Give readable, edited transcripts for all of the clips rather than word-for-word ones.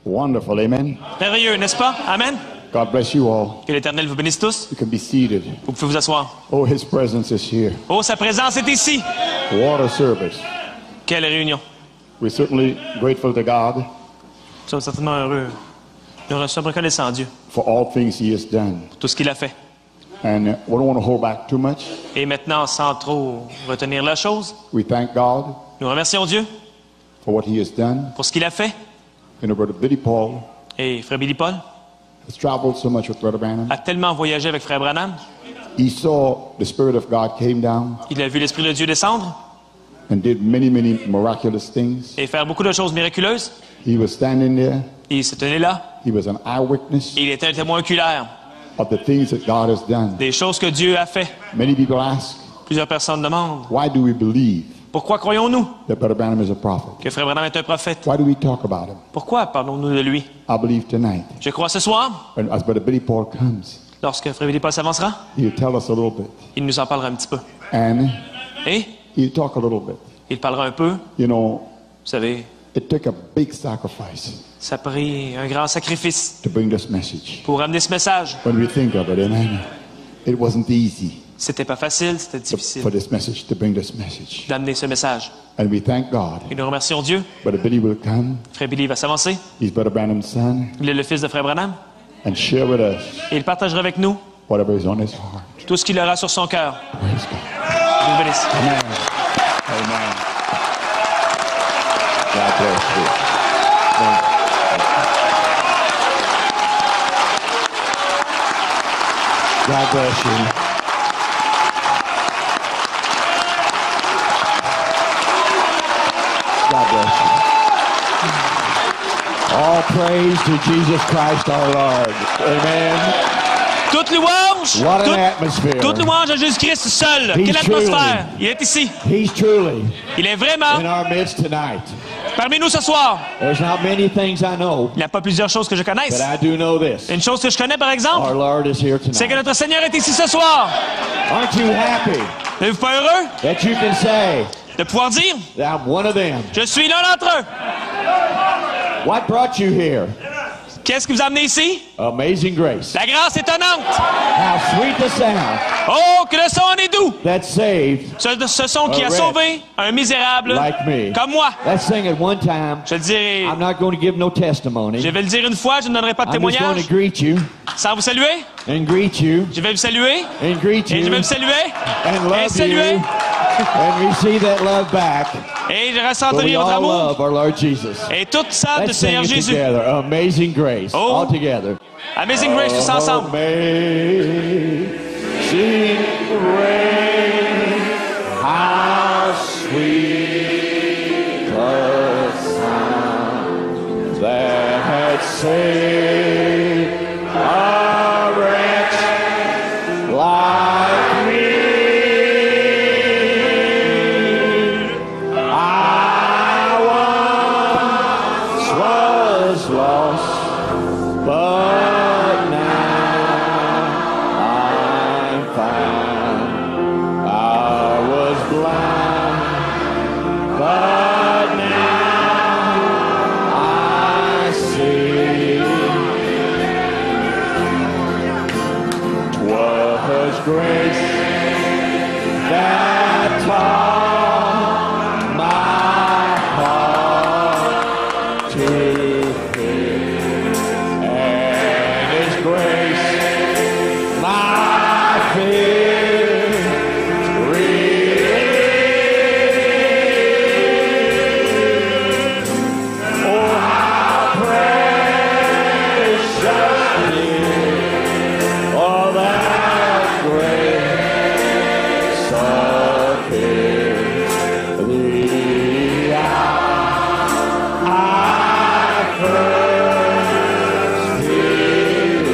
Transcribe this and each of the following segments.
Wonderful, amen. Merveilleux, n'est-ce pas? Amen. God bless you all. Que l'Éternel vous bénisse tous. You can be seated. Vous pouvez vous asseoir. Oh, His presence is here. Oh, sa présence est ici. What a service. Quelle réunion. We're certainly grateful to God Nous sommes certainement heureux. Nous sommes reconnaissants à Dieu for all things He has done. pour tout ce qu'il a fait. And we don't want to hold back too much. Et maintenant, sans trop retenir la chose, We thank God nous remercions Dieu for what He has done. pour ce qu'il a fait. You know, Brother Billy Paul Et Frère Billy Paul has traveled so much with Brother Branham. a tellement voyagé avec Frère Branham. He saw the Spirit of God came down Il a vu l'Esprit de Dieu descendre and did many, many miraculous things. et faire beaucoup de choses miraculeuses. He was standing there. Et il se tenait là. He was an eyewitness Et il était un témoin oculaire of the things that God has done. des choses que Dieu a fait. Many people ask, Plusieurs personnes demandent, why do we believe pourquoi croyons-nous that Brother Branham is a prophet? que Frère Branham est un prophète? Why do we talk about him? Pourquoi parlons-nous de lui? I believe tonight, Je crois ce soir, when, as Brother Billy Paul comes, lorsque Frère Billy Paul s'avancera, he'll tell us a little bit. il nous en parlera un petit peu. And Et he'll talk a little bit. il parlera un peu. Vous You know, savez, it took a big sacrifice ça a pris un grand sacrifice to bring this message. pour amener ce message. When we think of it, amen, it wasn't easy C'était pas facile, c'était difficile for this message, to bring this message. d'amener ce message. And we thank God. Et nous remercions Dieu. Brother Billy will come. Frère Billy va s'avancer. He's Brother Branham's son. Il est le fils de Frère Branham. And share with us Et il partagera avec nous whatever is on his heart. tout ce qu'il aura sur son cœur. Praise God. Dieu vous bénisse. Amen. Amen. God bless you. God bless you. God bless you. All praise to Jesus Christ our Lord. Amen. Toute louange, What an atmosphere. toute louange à Jésus-Christ seul. He's Quelle atmosphère. Il est ici. He's truly Il est vraiment in our midst tonight. parmi nous ce soir. There's not many things I know, Il n'y a pas plusieurs choses que je connaisse. but I do know this. Une chose que je connais, par exemple, Our Lord is here c'est que tonight. notre Seigneur est ici ce soir. Aren't you happy N'êtes-vous pas heureux that you can say de pouvoir dire, that I'm one of them? je suis l'un d'entre eux. What brought you here? Qu'est-ce qui vous a amené ici? Amazing grace. La grâce étonnante. How sweet the sound Oh, que le son en est doux. that saved. Ce son qui a sauvé un misérable Like me. comme moi. Let's sing it one time. Je le dirai, I'm not going to give no testimony. je vais le dire une fois, je ne donnerai pas de I'm just going témoignage. to greet you Sans vous saluer, and greet you je vais vous saluer, and greet et je you vais vous saluer, and et love saluer, you and receive that love back. et je For ressentirai we votre all amour, love our Lord Jesus. et toute savent du Let's sing Seigneur it Jésus. together. Amazing grace. Oh. All together. Amazing Grace, tous ensemble. Amazing grace, how sweet the sound that saved a wretch like me. I once was lost, but now I'm found. I was blind, but now I see. 'Twas grace that taught my heart to fear, and His grace my fear relieved. Oh, how precious is all that grace appears. The hour I first believed.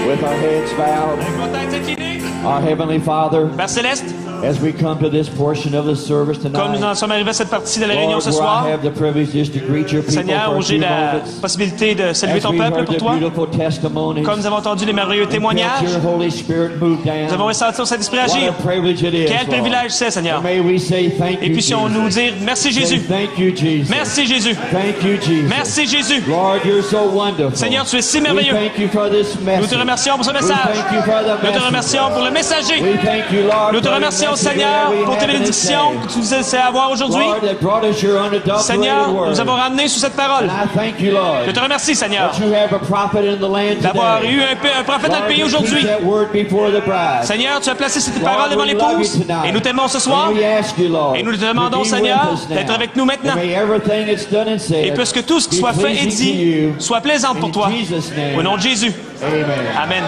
With our heads bowed, Avec vos têtes inclinées, our Heavenly Father, Père Céleste, As we come to this portion of the service Comme nous en tonight, sommes arrivés à cette partie de la réunion Lord, ce where soir, I have the privilege just to greet your people Seigneur, for où a j'ai few la moments. possibilité de saluer As ton we peuple heard pour the toi, beautiful testimonies, comme nous avons entendu les merveilleux felt témoignages, your Holy Spirit move nous avons down. ressenti au Saint-Esprit What agir. a privilege it is, Quel Lord. privilège c'est, Seigneur. And may we say thank Et you, puissions-nous Jesus. dire merci Say Jésus. thank you, Jesus. Merci Jésus. Thank you, Jesus. Merci Jésus. Lord, you're so wonderful. Seigneur, tu es si We merveilleux. thank you for this message. Nous te remercions pour ce We message. thank you for the Nous te message. remercions pour le messager. We thank you, Lord, Nous te for the remercions, message Seigneur, that we pour tes have in this bénédictions day. que tu nous as fait avoir aujourd'hui. Lord, that brought us your unadulterated Seigneur, word. nous avons ramené sous cette parole. And I thank you, Lord, Je te remercie, Seigneur, that you have a prophet in the land d'avoir today. eu un prophète dans le Lord, pays to aujourd'hui. keep that word before the bride. Seigneur, tu as placé cette Lord, parole devant we love you l'épouse. tonight. Et nous t'aimons ce soir. And we ask you, Lord, Et nous te to demandons, be Seigneur, with us now. d'être avec nous maintenant. And may everything that's done and said Et puisque tout ce qui be soit fait et pleasing to dit you. soit plaisant pour In toi. Jesus' name. Au nom de Jésus. Amen. Amen.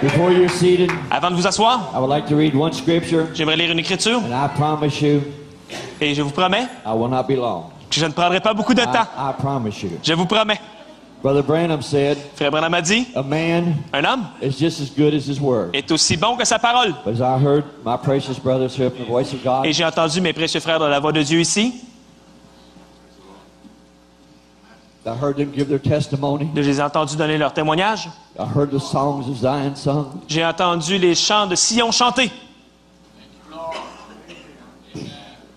Before you're seated, Avant de vous asseoir, I would like to read one scripture, j'aimerais lire une écriture. and I promise you, Et je vous promets I will not be long. que je ne prendrai pas beaucoup de temps. I promise you. Je vous promets. Brother Branham said, Frère Branham a dit, a man un homme is just as good as his word. est aussi bon que sa parole. But as I heard my precious brothers hear from the voice of God, Et j'ai entendu mes précieux frères dans la voix de Dieu ici. I heard them give their testimony. Je les ai entendus donner leur témoignage. I heard the songs of Zion sung. J'ai entendu les chants de Sion chanter.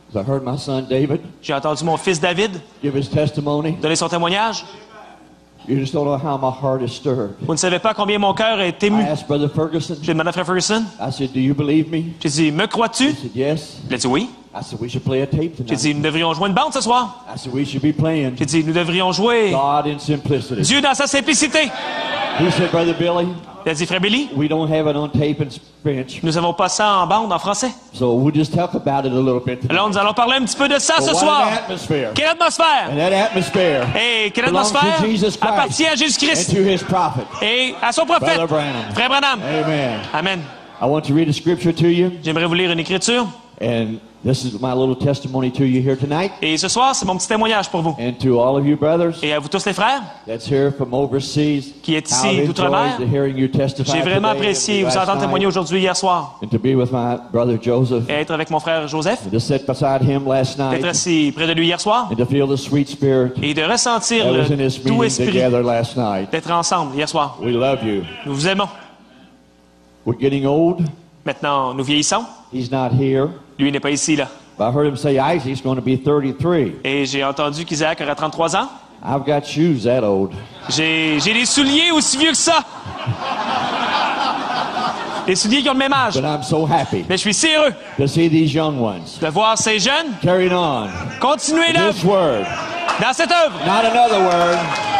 As I heard my son David J'ai entendu mon fils David give his testimony. donner son témoignage. You just don't know how my heart is stirred. Vous ne savez pas combien mon cœur est ému. I asked Brother Ferguson, J'ai demandé à frère Ferguson. I said, do you believe me? J'ai dit, me crois-tu? He said, yes. Il a dit oui. I said, we should play a tape J'ai tonight. dit, nous devrions jouer une bande ce soir. I said, we should be playing J'ai dit, nous devrions jouer God in simplicity. Dieu dans sa simplicité. He said, Brother Billy, Il a dit, frère Billy, we don't have it on tape and French, nous avons pas ça en bande en français. so we'll just talk about it a little bit tonight. Alors nous allons parler un petit peu de ça But ce what soir. an atmosphere. Quelle atmosphère? And that atmosphere Et quelle belongs atmosphère to Jesus Christ appartient à and Jésus-Christ to his prophet. et à son prophète, Brother Branham. frère Branham. Amen. Amen. I want to read a scripture to you, J'aimerais vous lire une écriture. and this is my little testimony to you here tonight, Et ce soir, c'est mon petit témoignage pour vous. and to all of you brothers Et à vous tous les frères, that's here from overseas. qui êtes ici I've enjoyed d'outre-mer, hearing you testify j'ai vraiment today apprécié and vous last entendre témoigner night, aujourd'hui, hier soir, and to be with my brother Joseph, et être avec mon frère Joseph, and to sit beside him last d'être night, assis près de lui hier soir, and to feel the sweet spirit et de ressentir that was in le this doux meeting esprit together last night. d'être ensemble hier soir. We love you. Nous vous aimons. We're getting old. Maintenant, nous vieillissons. He's not here. Lui n'est pas ici, là. But I heard him say Isaac's going to be 33. Et j'ai entendu qu'Isaac aura 33 ans. I've got shoes that old. J'ai des souliers aussi vieux que ça. Des souliers qui ont le même âge. But I'm so happy Mais je suis si heureux to see these young ones de voir ces jeunes carrying on continuer this l'œuvre word. dans cette œuvre. Not another word,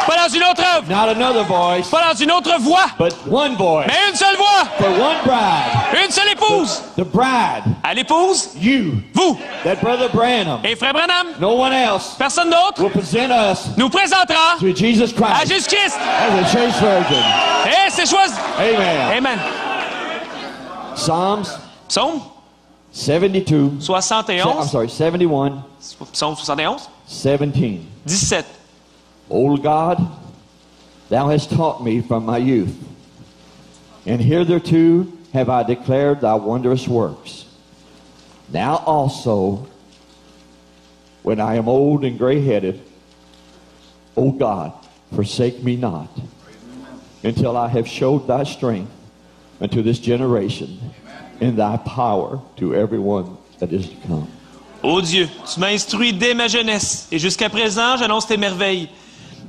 Pas dans une autre œuvre. not another voice, Pas dans une autre voix. but one voice Mais une seule voix. for one bride. Une seule épouse. The bride, À l'épouse, you, vous. that brother Branham, Et frère Branham, no one else personne d'autre will present us nous présentera to Jesus à Christ Jésus-Christ. as a church virgin. Et c'est choisi. Amen. Amen. Psalms Psaume 72. I'm 71. sorry, 71, Psaume 71. 17. 17. O God, thou hast taught me from my youth, and hitherto have I declared thy wondrous works. Now also, when I am old and gray-headed, O God, forsake me not, until I have showed thy strength unto this generation, and thy power to everyone that is to come. Ô Dieu, tu m'as instruit dès ma jeunesse, et jusqu'à présent, j'annonce tes merveilles.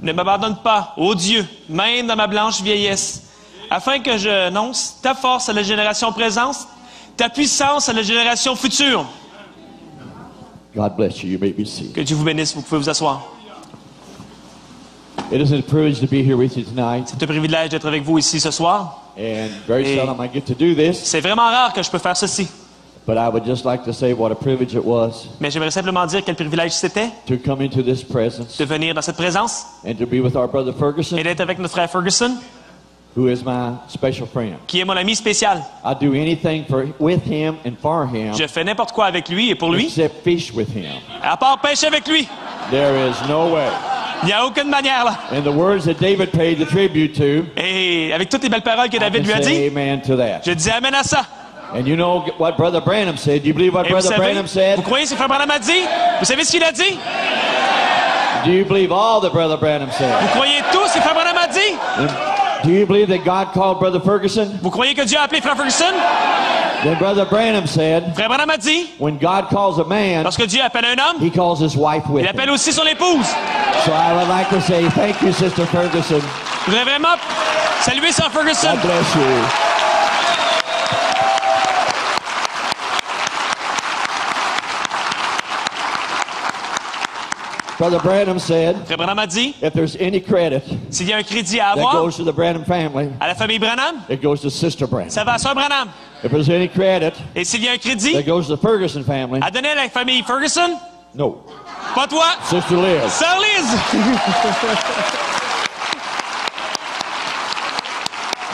Ne m'abandonne pas, ô Dieu, même dans ma blanche vieillesse, afin que j'annonce ta force à la génération présente, ta puissance à la génération future. God bless you. You may be seated. Que Dieu vous bénisse, vous pouvez vous asseoir. It is a privilege to be here with you tonight, C'est un privilège d'être avec vous ici ce soir. and very Et- seldom I get to do this. C'est vraiment rare que je peux faire ceci. But I would just like to say what a privilege it was Mais j'aimerais simplement dire quel privilège c'était to come into this presence de venir dans cette présence and to be with our brother Ferguson, et d'être avec notre frère Ferguson, who is my special friend. qui est mon ami spécial. I do anything with him and for him Je fais n'importe quoi avec lui et pour lui, except fish with him. à part pêcher avec lui. There is no way. Il n'y a aucune manière, là. And the words that David paid the tribute to, Et avec toutes les belles paroles que I David can lui a say dit, amen to that. je dis amen à ça. And you know what Brother Branham said. Do you believe what Et vous Brother savez, Branham said? vous croyez ce que Frère Branham a dit? Vous savez ce qu'il a dit? Do you believe all that Brother Branham said? Vous croyez tout ce que Frère Branham a dit? Do you believe that God called Brother Ferguson? Vous croyez que Dieu a appelé Frère Ferguson? Then Brother Branham said, Frère Branham a dit, when God calls a man, lorsque Dieu appelle un homme, he calls his wife with il him. appelle aussi son épouse. So I would like to say thank you, Sister Ferguson. Je voudrais vraiment saluer Sœur Ferguson. God bless you. Brother Branham said, Frère Branham a dit, if there's any credit s'il y a un crédit à that avoir goes to the Branham family, à la famille Branham, it goes to Sister Branham. ça va à Sœur Branham. If there's any credit Et s'il y a un crédit that goes to the Ferguson family, à donner à la famille Ferguson, no. pas toi, Sister Liz. Sœur Liz.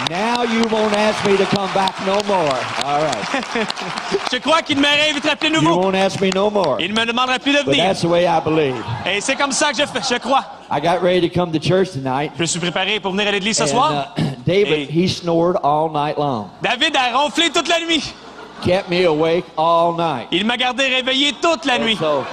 Now you won't ask me to come back no more. All right. Je crois qu'il ne me réinvitera plus de You nouveau. won't ask me no more. Il ne me demandera plus de But venir. that's the way I believe. Et c'est comme ça que je crois. I got ready to come to church tonight. Je me suis préparé pour venir à l'église ce And soir. David, Hey. he snored all night long. David a ronflé toute la nuit. Kept me awake all night. Il m'a gardé réveillé toute la nuit. So,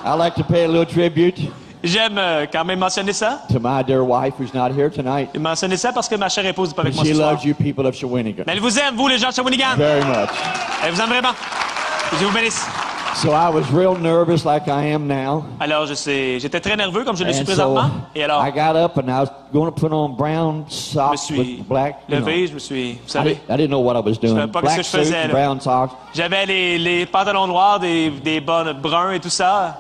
I like to pay a little tribute J'aime quand même mentionner ça. to my dear wife who's not here tonight. Mentionner ça parce que ma chère épouse n'est pas avec moi She ce soir. loves you people of Shawinigan Mais elle vous aime, vous les gens de Shawinigan. very much. Elle vous aime vraiment. Que Dieu vous bénisse. So I was real nervous like I am now. Alors, j'étais très nerveux comme je le suis And so présentement. Et alors, I got up and I was going to put on brown je me socks suis with black. levé, je me suis, vous savez, I didn't know what I was doing. savais pas Black ce que je suit faisais, and là. brown socks. j'avais les pantalons noirs, des bas bruns et tout ça.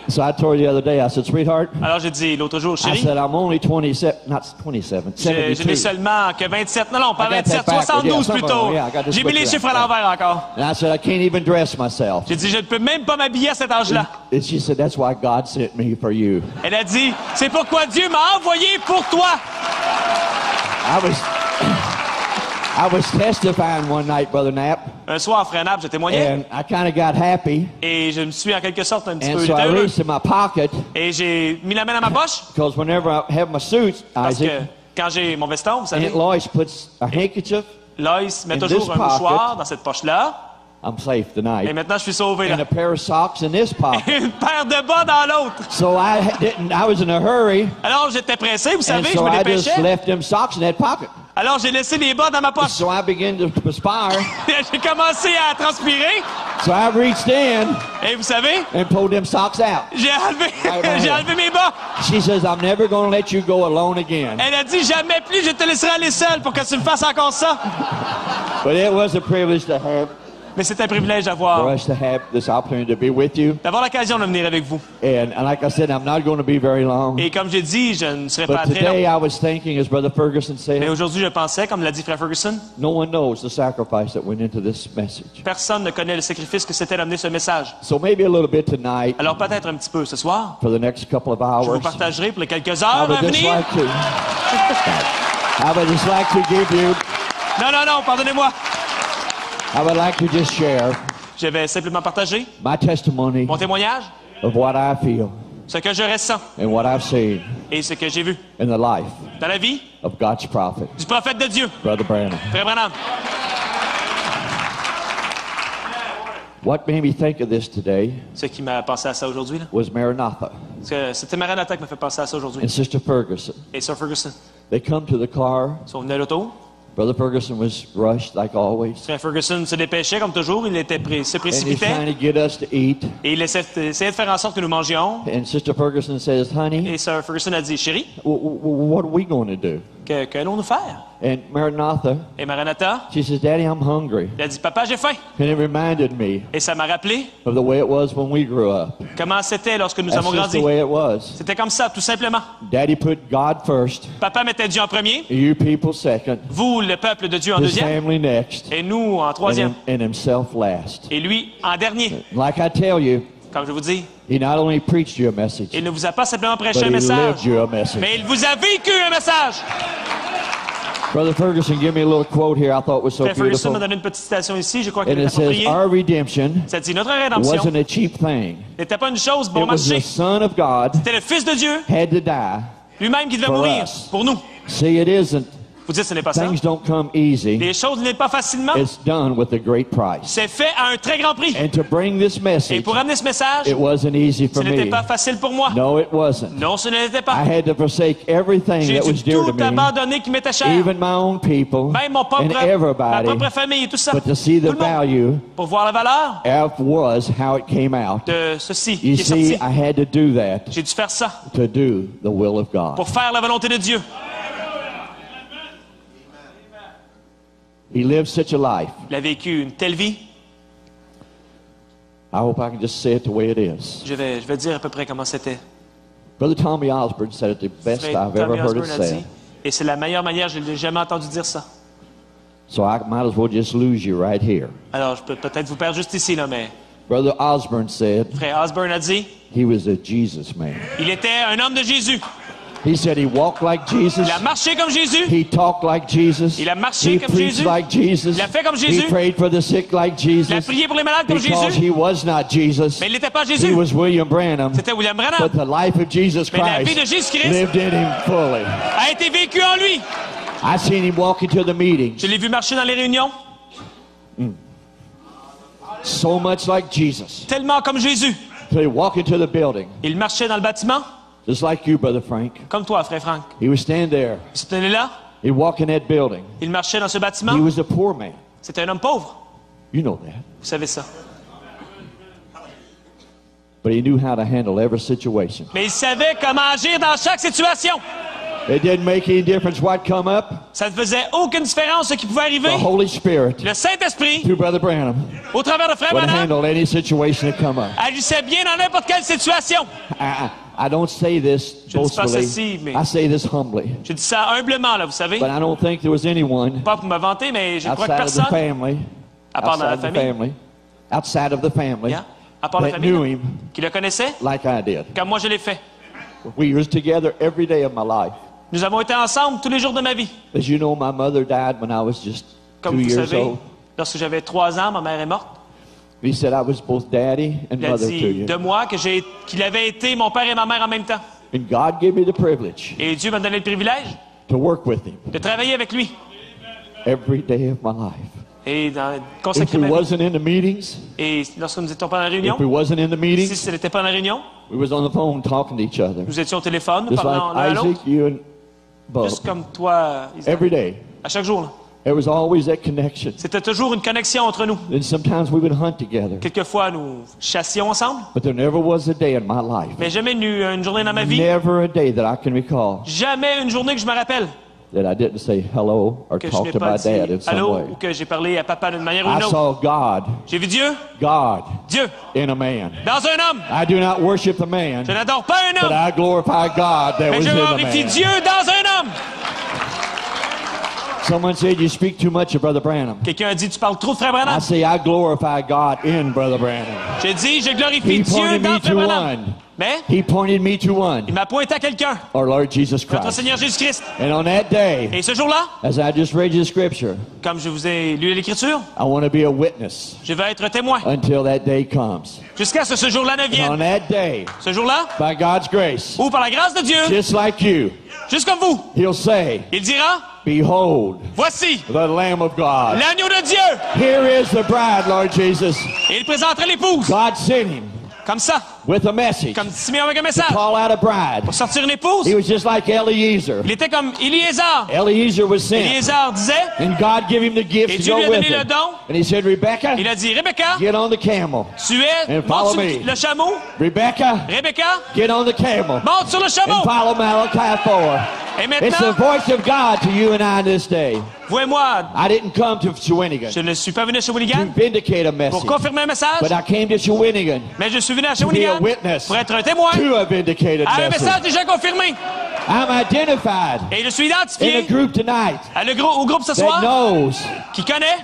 So I told you the other day, I said, sweetheart, Alors, j'ai dit l'autre jour, I chérie, said, I'm only 27, not 27, je n'ai 72. seulement que 27, non, pas I got 27, that backwards, 72 yeah, plutôt. yeah, I got this J'ai mis les switch chiffres à around. l'envers encore. And I said, I can't even dress myself. J'ai dit, je ne peux même pas m'habiller à cet âge-là. And she said, that's why God sent me for you. Elle a dit, c'est pourquoi Dieu m'a envoyé pour toi. I was testifying one night, Brother Knapp, Un soir, frère Nab, je témoignais. and I kind of got happy. Et je me suis en quelque sorte un petit And peu so I heureux. reached in my pocket, Et j'ai mis la main dans ma poche. because whenever I have my suits, Parce que Isaac, quand j'ai mon veston, vous savez, Aunt Lois puts a handkerchief, Loïs met in toujours this un mouchoir pocket. dans cette poche-là. I'm safe Et tonight, maintenant, je suis sauvé and là. a pair of socks in this pocket. Une paire de bas dans l'autre. So I was in a hurry, Alors, j'étais pressé, vous and savez, je so me I just dépêchais. left them socks in that pocket. Alors, j'ai laissé les bas dans ma poche. So I began to perspire. J'ai commencé à transpirer. So I reached in Et vous savez, and pulled them socks out. j'ai enlevé, right j'ai here. enlevé mes bas. She says, I'm never going to let you go alone again. Elle a dit, jamais plus je te laisserai aller seul pour que tu me fasses encore ça. But it was a privilege to have Mais c'est un privilège for d'avoir us to have this opportunity to be with you. l'occasion de venir avec vous. And like I said, I'm not going to be very long. Et comme j'ai dit, je ne serai pas But très long. today I was thinking, as Brother Ferguson Mais said, aujourd'hui, je pensais, comme l'a dit Frère Ferguson, no one knows the sacrifice that went into this message. personne ne connaît le sacrifice que c'était d'amener ce message. So maybe a little bit tonight, Alors peut-être un petit peu ce soir, for the next couple of je vous hours, partagerai pour les quelques I heures à would just venir. like to, I would just like to give you, Non, pardonnez-moi. I would like to just share Je vais simplement partager my testimony mon témoignage, of what I feel ce que je ressens and what I've seen et ce que j'ai vu in the life dans la vie of God's prophet, du prophète de Dieu, Brother Branham. Frère Branham. What made me think of this today Ce qui m'a pensé à ça aujourd'hui, là. was Maranatha Parce que c'était Maranatha qui m'a fait penser à ça aujourd'hui. and Sister Ferguson. Et Sir Ferguson, They come to the car. ils sont venus à l'auto. Brother Ferguson was rushed like always. Frère Ferguson se dépêchait comme toujours, il se And he's précipitait trying to get us to eat. et il essayait de faire en sorte que nous mangions. And Sister Ferguson says, honey, Et Sir Ferguson a dit, chérie, what are we going to do? qu'allons-nous faire? And Maranatha, Et Maranatha, she says, Daddy, I'm hungry. il a dit, papa, j'ai faim. And it reminded me Et ça m'a rappelé of the way it was when we grew up. comment c'était lorsque nous That's avons just the grandi. way it was. C'était comme ça, tout simplement. Daddy put God first, Papa mettait Dieu en premier, you people second, vous, le peuple de Dieu, en his deuxième, family next, et nous en troisième, and himself last. et lui en dernier. Like I tell you, Comme je vous dis, he not only preached you a message, il ne vous a pas simplement prêché but un he message, lived you a message. mais il vous a vécu un message. Brother Ferguson, give me a little quote here I thought was so Frère Ferguson m'a beautiful. donné une petite citation ici, je crois qu'elle And est it says, appropriée. our redemption Ça dit, notre rédemption wasn't a cheap thing. n'était pas une chose bon It was marché. the Son of God C'était le Fils de Dieu, had to die. lui-même qui devait For mourir us. pour nous. See, it isn't Vous dites ce n'est pas ça. Things don't come easy. Les choses ne viennent pas facilement. It's done with a great price. C'est fait à un très grand prix. And to bring this Et message, pour amener ce message, it wasn't easy ce for n'était me. pas facile pour moi. No, it wasn't. Non, ce n'était I pas. had to forsake everything J'ai that was dû dear to tout me, abandonner qui m'était cher. even my own people Même mon and propre, ma everybody. propre famille et tout ça. But to see Tout the le monde. value Pour voir la valeur of was how it came out. de ceci You qui est see, sorti. I had to do that J'ai dû faire ça to do the will of God. pour faire la volonté de Dieu. He lived such a life. Il a vécu une telle vie. I hope I can just say it the way it is. Je vais dire à peu près comment c'était. Brother Tommy Osborne said it the best Frère I've ever Tommy heard it Osborne a dit, said. et c'est la meilleure manière, je ne l'ai jamais entendu dire ça. So I might as well just lose you right here. Alors, je peux peut-être vous perdre juste ici, là, mais Brother Osborne said Frère Osborne a dit, he was a Jesus man. il était un homme de Jésus. He said he walked like Jesus. Il a marché comme Jésus. He talked like Jesus. Il a marché He comme preached Jésus. like Jesus. Il a fait comme He Jésus. prayed for the sick like Il a Jesus. prié pour les malades comme Because Jésus. he was not Jesus. Mais il n'était pas He Jésus. was William Branham. C'était William Branham. But the life of Jesus Mais la vie de Christ Jésus-Christ lived in him fully. a été vécue en lui. I seen him walk into the meetings Je l'ai vu marcher dans les réunions, so much like Jesus. tellement comme Jésus. So he walk into the building Il marchait dans le bâtiment, just like you, Brother Frank. comme toi, frère Franck. He would stand there. Il se tenait là, He'd walk in that building. il marchait dans ce He bâtiment. was a poor man. C'était un homme pauvre. You know that. Vous savez ça. But he knew how to handle every situation. Mais il savait comment agir dans chaque situation. It didn't make any difference what come up. Ça ne faisait aucune différence ce qui pouvait arriver. The Holy Spirit, Le Saint-Esprit, through Brother Branham, au travers de Frère would Branham, handle any situation that come up. agissait bien dans n'importe quelle situation. I don't say this Je ne dis pas boastfully. ceci, mais- I say this humbly. Je dis ça humblement, là, vous savez. But I don't think there was anyone Pas pour me vanter, mais je crois que outside of the personne, family, à part dans la outside of the famille, family, outside of the family, yeah, à part la that famille, knew là, him qui le connaissait, like I did. comme moi je l'ai fait. We was together every day of my life. Nous avons été ensemble tous les jours de ma vie. As you know, my mother died when I was just Comme 2 vous years savez, old. lorsque j'avais 3 ans, ma mère est morte. He said I was both daddy and Il a mother to dit you. de moi qu'il avait été mon père et ma mère en même temps. And God gave me the privilege Et Dieu m'a donné le privilège to work with him de travailler avec lui every day of my life. et de If consacrer we ma vie. wasn't in the meetings, Et lorsque nous étions pendant la réunion, if we wasn't in the si meetings, ce n'était pas dans la réunion, we was on the phone talking to each other. nous étions au téléphone, nous Just parlant like l'un à Isaac, l'autre, you and Bob. juste comme toi, Isaac, Every day. à chaque jour. Là. There was always that connection. C'était toujours une connexion entre nous. And sometimes we would hunt together. Quelquefois, nous chassions ensemble, But there never was a day in my life, mais jamais une journée dans ma vie, never a day that I can recall, jamais une journée que je me rappelle, that I didn't say hello or que je talk n'ai to pas my dit dad in some allô way. ou que j'ai parlé à papa d'une manière ou I d'une autre. saw God, J'ai vu Dieu Dieu in a man. dans un homme. I do not worship the man, Je n'adore pas un but homme, I glorify God that mais was je in the glorifie man. Dieu dans un homme. Someone said you speak too much of Brother Branham. Quelqu'un a dit, tu parles trop de Frère I Branham. say I glorify God in Brother Branham. J'ai dit, je He glorifie Dieu pointed dans me Frère to Branham. one. Mais He pointed me to il one, m'a pointé à quelqu'un, our Lord Jesus notre Christ. Seigneur Jésus-Christ. And on that day, Et ce jour-là, as I just read you the scripture, comme je vous ai lu l'Écriture, I want to be a witness je vais être témoin until that day comes. jusqu'à ce que ce jour-là ne And on vienne. that day, Ce jour-là, by God's grace, ou par la grâce de Dieu, just like you, juste comme vous, He'll say, il dira, behold, voici the Lamb of God. l'agneau de Dieu. Here is the bride, Lord Jesus. Et il présentera l'épouse, God sent him comme ça, with a message. comme Simeon avec un message, Call out a bride. pour sortir une épouse. He was just like Eliezer. Il était comme Éliézer. Eliezer was sent. Éliézer disait, And God gave him the gift et to Dieu go lui a with donné le him. don. And he said, Rebecca, Il a dit, Rebecca, get on the camel. tu es, And follow monte me. sur le chameau. Rebecca, Rebecca, get on the camel. monte sur le And chameau. follow Malachi 4. Et It's the maintenant, voice of God to you and I this day. vous et moi, I didn't come to Shawinigan je ne suis pas venu à to Shawinigan vindicate a pour message, confirmer un message, but I came to Shawinigan mais je suis venu à to be a Shawinigan witness pour être un témoin to a vindicated à un message. message déjà confirmé. I'm identified Et je suis in a identifié group tonight au groupe ce that soir knows, qui connaît,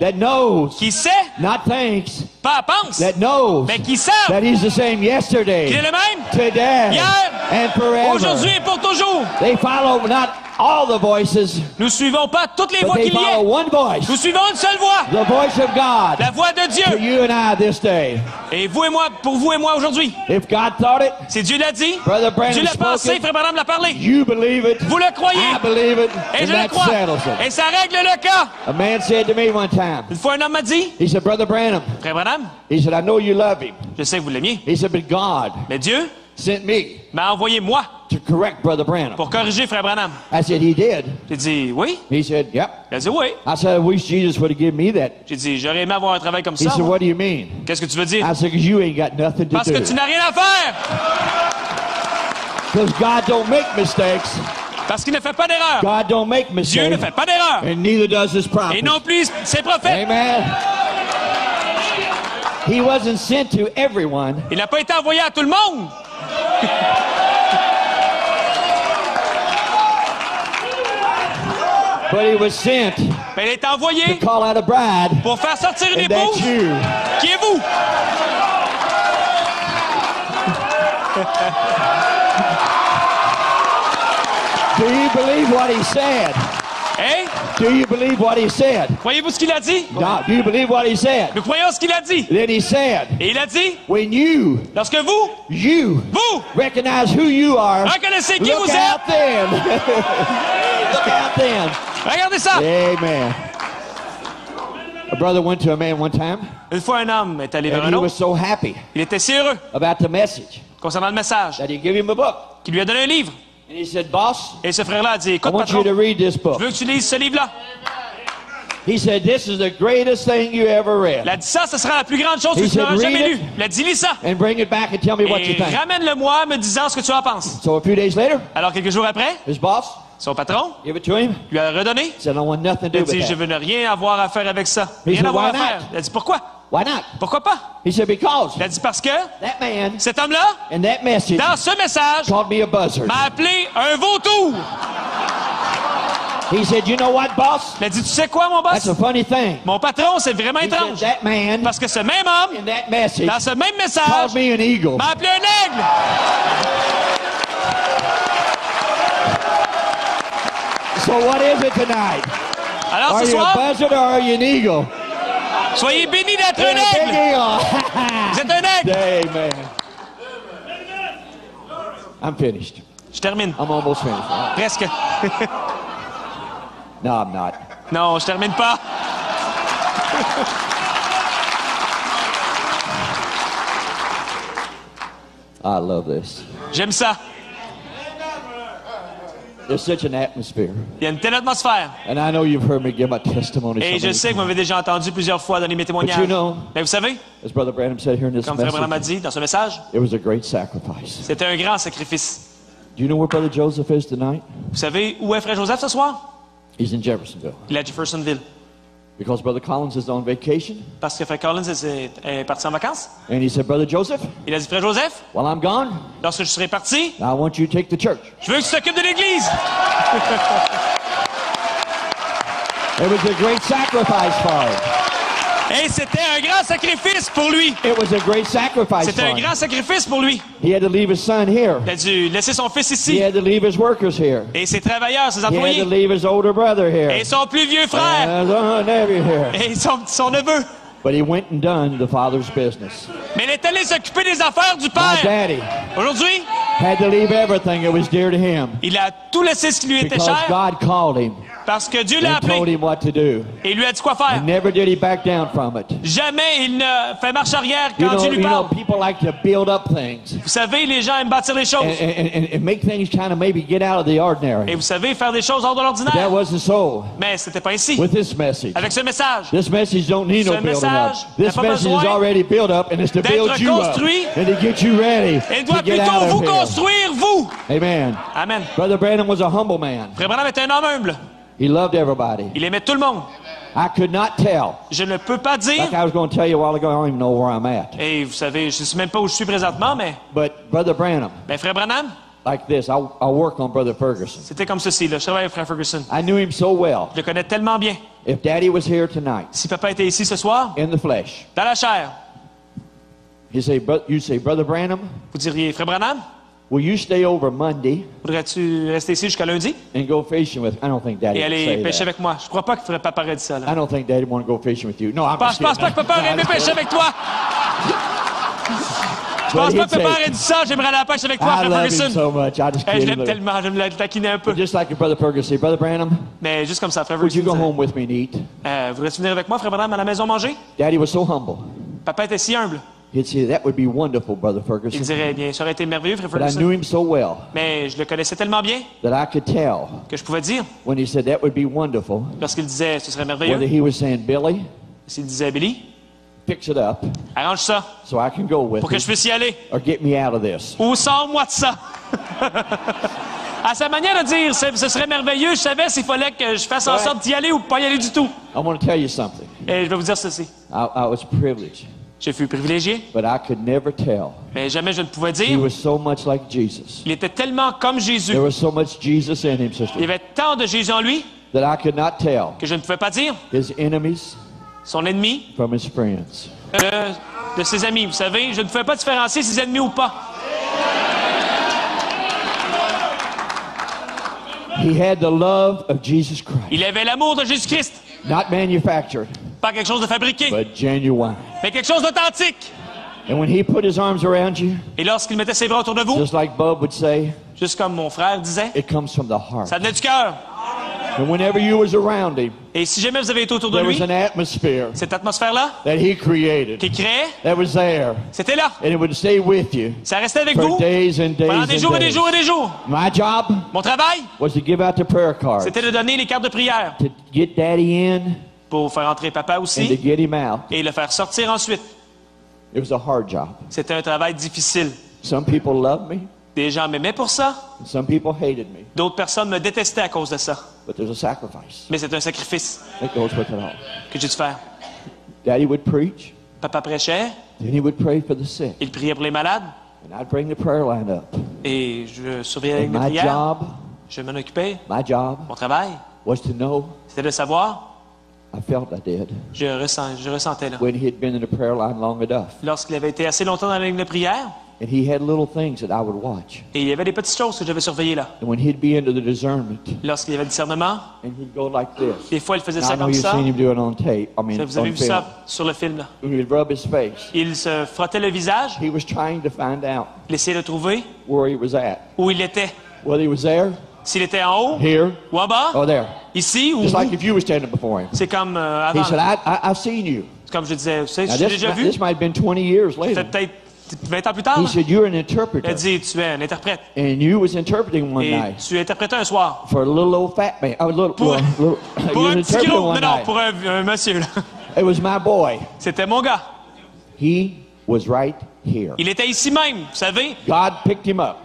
qui sait, not thinks, pas pense, that knows mais qui sait that He's the same qu'il est yesterday, le même today, hier and forever. aujourd'hui et pour toujours. They follow not all the voices, Nous suivons pas toutes les but voix they qu'il y follow ait. one voice, Nous suivons une seule voix, the voice of God la voix de to Dieu. you and I this day. Et vous et moi, pour vous et moi aujourd'hui. If God thought it, Si Dieu l'a dit, Brother Branham Dieu l'a spoke pensé, it, Frère Branham l'a parlé. you believe it, Vous le croyez, I believe it, et and je le that crois. settles it. Et ça règle le cas. A man said to me one time, Une fois un homme m'a dit, he said, Brother Branham, Frère Branham, he said, I know you love him. je sais que vous l'aimiez, He said, but God mais Dieu sent me m'a envoyé moi to correct Brother Branham. pour corriger Frère Branham. I said, he did. J'ai dit, oui. He said, yep. Il a dit, oui. I said, I wish Jesus would have given me that. J'ai dit, j'aurais aimé avoir un travail comme He ça. said, moi. what do you mean? Qu'est-ce que tu veux dire? I said, because you ain't got nothing to Parce que tu do. n'as rien à faire. Because God don't make mistakes. Parce qu'il ne fait pas d'erreur. God don't make Dieu ne mistakes. fait pas d'erreur. And neither does his Et prophet. non plus ses prophètes. Amen. He wasn't sent to everyone. Il n'a pas été envoyé à tout le monde. But he was sent to Mais il est envoyé call out a bride. pour faire sortir une And that's épouse you. qui est vous. Do you believe what he said? Hein? Do you believe what he said? Croyez-vous ce qu'il a dit? No. Do you believe what he said? Nous croyons ce qu'il a dit. Then he said, Et il a dit, when you lorsque vous recognize who you are, reconnaissez qui look vous out êtes, then. Look out then. regardez ça. Amen. A brother went to a man one time, Une fois, un homme est allé vers and un he was autre. so happy Il était si heureux about the message concernant le message that he gave him a book. qu'il lui a donné un livre. And he said, boss, Et ce frère-là a dit, I écoute, want you patron, to read this je book. veux que tu lises ce livre-là. He said, this is the greatest thing you ever read. Il a dit ça, ce sera la plus grande chose que He tu n'auras said, jamais read lue. it. Il a dit, lis ça. And bring it back and tell me what you Et think. ramène-le-moi me disant ce que tu en penses. So a few days later, Alors, quelques jours après, his boss son patron gave it to him. lui a redonné. He said, I want nothing to Il do a dit, with je that. veux ne rien avoir à faire avec ça. He Rien said, avoir à why faire. not? Il a dit, pourquoi? Why not? Pourquoi pas? He said, because Il a dit, parce que that man cet homme-là, in that message dans ce message, called me a buzzard. m'a appelé un vautour. He said, you know what, boss? Il a dit, tu sais quoi, mon boss? That's a funny thing. Mon patron, c'est vraiment He said, étrange. that man Parce que ce même homme, in that message dans ce même message, called me an eagle. m'a appelé un aigle. So what is it tonight? Alors Are ce you a soir, buzzard or are you an eagle? soyez bénis d'être You're un a big aigle. eagle. Vous êtes un aigle. Amen. I'm finished. Je termine. I'm almost finished. Presque. No, I'm not. Non, je termine pas. I love this. J'aime ça. There's such an atmosphere. Il y a une telle atmosphère. And I know you've heard me give my testimony. Et so je many sais que vous times. m'avez déjà entendu plusieurs fois donner mes témoignages. But you know, Mais vous savez, as Brother Branham said here in this comme Frère Branham a message, dit dans ce message, it was a great sacrifice. c'était un grand sacrifice. Do you know where Brother Joseph is tonight? Vous savez où est Frère Joseph ce soir? He's in Jeffersonville. Il est à Jeffersonville. Because Brother Collins is on vacation. Parce que Frère Collins est parti en vacances. And he said, Brother Joseph, Il a dit, Frère Joseph, while I'm gone, lorsque je serai parti, I want you to take the church. je veux que tu t'occupes de l'Église. It was a great sacrifice for him. Et c'était un grand sacrifice pour lui. It was a great sacrifice C'était for un him. grand sacrifice pour lui. He had to leave his son here. Il a dû laisser son fils He ici. had to leave his workers here. Et ses travailleurs, ses He had to employés. leave his older brother here. Et son plus vieux frère. And his nephew here. Et son neveu. But he went and done the father's business. Mais il est allé s'occuper des affaires du My père. daddy Aujourd'hui, had to leave everything that was dear to him il a tout laissé ce qui lui était because cher God called him parce que Dieu l'a and told appelé him what to do. et lui a dit quoi faire. And never did he back down from it. Jamais il ne fait marche arrière quand Dieu lui parle. People like to build up things Vous savez, les gens aiment bâtir les choses. and make things kind of maybe get out of the Et ordinary. vous savez, faire des choses hors de That l'ordinaire. wasn't so Mais c'était pas ici. with this message. Avec ce message. This message don't need Ce no building up. message This n'a pas message is besoin already built up and it's to d'être build you up construit. and to get you ready Il to doit get plutôt out vous of here. construire, vous. Amen. Amen. Brother Branham was a humble man. Frère Branham était un homme humble. He loved everybody. Il aimait tout le monde. I could not tell. Je ne peux pas dire. Like I was going to tell you a while ago, I don't even know where I'm at. Et vous savez, je ne sais même pas où je suis présentement, mais But Brother Branham, Frère Branham, like this, I work on Brother Ferguson. c'était comme ceci. Là. Je travaille avec Frère Ferguson. I knew him so well. Je le connais tellement bien. If Daddy was here tonight, Si papa était ici ce soir, in the flesh, dans la chair, you'd say, Brother Branham, vous diriez, Frère Branham, will you stay over Monday Voudrais-tu rester ici jusqu'à lundi and go fishing with? I don't think Daddy et would aller say pêcher that. avec moi? Je crois pas que papa aurait dit ça. Là. I don't think Daddy want to go fishing with you. No, I'm Je just pense pas kidding. que papa aurait aimé pêcher avec toi. Je pense pas que papa aurait dit ça. J'aimerais aller à la pêche avec toi, I frère love him Ferguson. so much. I just Hey, je kid l'aime him. tellement. Je me le taquiner un peu. Just like your brother Ferguson. Brother Branham, Mais juste comme ça, frère would you go Ferguson. home with me and eat? Voudrais-tu venir avec moi, frère Branham, à la maison manger? Daddy was so humble. Papa était si humble. He'd say, that would be wonderful, Brother Il Ferguson. dirait, bien, ça aurait été merveilleux, frère But I Ferguson. knew him so well Mais je le connaissais tellement bien that I could tell que je pouvais dire, when he said that would be wonderful, lorsqu'il disait ce serait whether merveilleux, he was saying, Billy, s'il disait, Billy, fix it up arrange ça so I can go with pour que you je puisse y aller. or get me out of this. Ou sors-moi de ça. À sa manière de dire, ce serait merveilleux, je savais s'il fallait que je fasse en Ouais. sorte d'y aller ou pas y aller du tout. I want to tell you something. Et je vais vous dire ceci. I was privileged, Je fus privilégié, but I could never tell. mais jamais je ne pouvais He dire. was so much like Jesus. Il était tellement comme Jésus. There was so much Jesus in him, Il y sister, avait tant de Jésus en lui that I could not tell que je ne pouvais pas dire his enemies son ennemi from his friends. de ses amis. Vous savez, je ne pouvais pas différencier ses ennemis ou pas. He had the love of Jesus Christ, Il avait l'amour de Jésus-Christ. not manufactured, Pas quelque chose de fabriqué, but genuine. mais quelque chose d'authentique. And when he put his arms around you, Et lorsqu'il mettait ses bras autour de vous, just like Bub would say, juste comme mon frère disait, it comes from the heart. ça venait du cœur. And whenever you was around him, Et si jamais vous avez été autour de there lui, was an atmosphere cette atmosphère-là that he created qu'il créait, that was there, c'était là. and it would stay with you Ça restait avec for vous days and pendant des days jours and et des days. jours et des jours. My job Mon travail, was to give out the prayer cards, c'était de donner les cartes de prière to get Daddy in pour faire entrer papa and to aussi get him out. et le faire sortir ensuite. It was a hard job. C'était un travail difficile. Some people loved me, Des gens m'aimaient pour ça, and some people hated me, d'autres personnes me détestaient à cause de ça. but there's a sacrifice Mais c'est un sacrifice that goes with it all. que j'ai dû faire. Daddy would preach, Papa prêchait, then he would pray for the sick, il priait pour les malades and I'd bring the prayer line up. et je surveillais And les my prières. job, Je m'en occupais. my job Mon travail, was to know, c'était de savoir, I felt I did, je ressentais là. when he had been in the prayer line long enough. Lorsqu'il avait été assez longtemps dans la ligne de prière, And he had little things that I would watch. et il y avait des petites choses que j'avais surveillées là. And when he'd be into the discernment, Lorsqu'il y avait le discernement, and he'd go like this. des fois il faisait Now, ça I know comme you've ça. seen him do it on tape. I mean, Vous avez on vu film. ça sur le film là. When he'd rub his face, Il se frottait le visage, he was trying to find out il essayait de trouver where he was at. où il était. Whether he was there, S'il était en haut, here, ou en bas, or there. ici ou Just like où. if you were standing before him. C'est comme He avant. said, I've seen you. Comme je disais, vous savez, Now, je t'ai déjà vu. this might have been 20 years Ça later. fait peut-être 20 ans plus tard. He là. said, you're an Il a interpreter. dit, tu es un interprète. And you was interpreting one Et night tu interprétais un soir. for a little old fat man. A little, Pour, little, pour you un was petit interpreting gros. one Non, non, night. pour un monsieur. Là. It was my boy. C'était mon gars. He was right here. Il était ici même, vous savez. God picked him up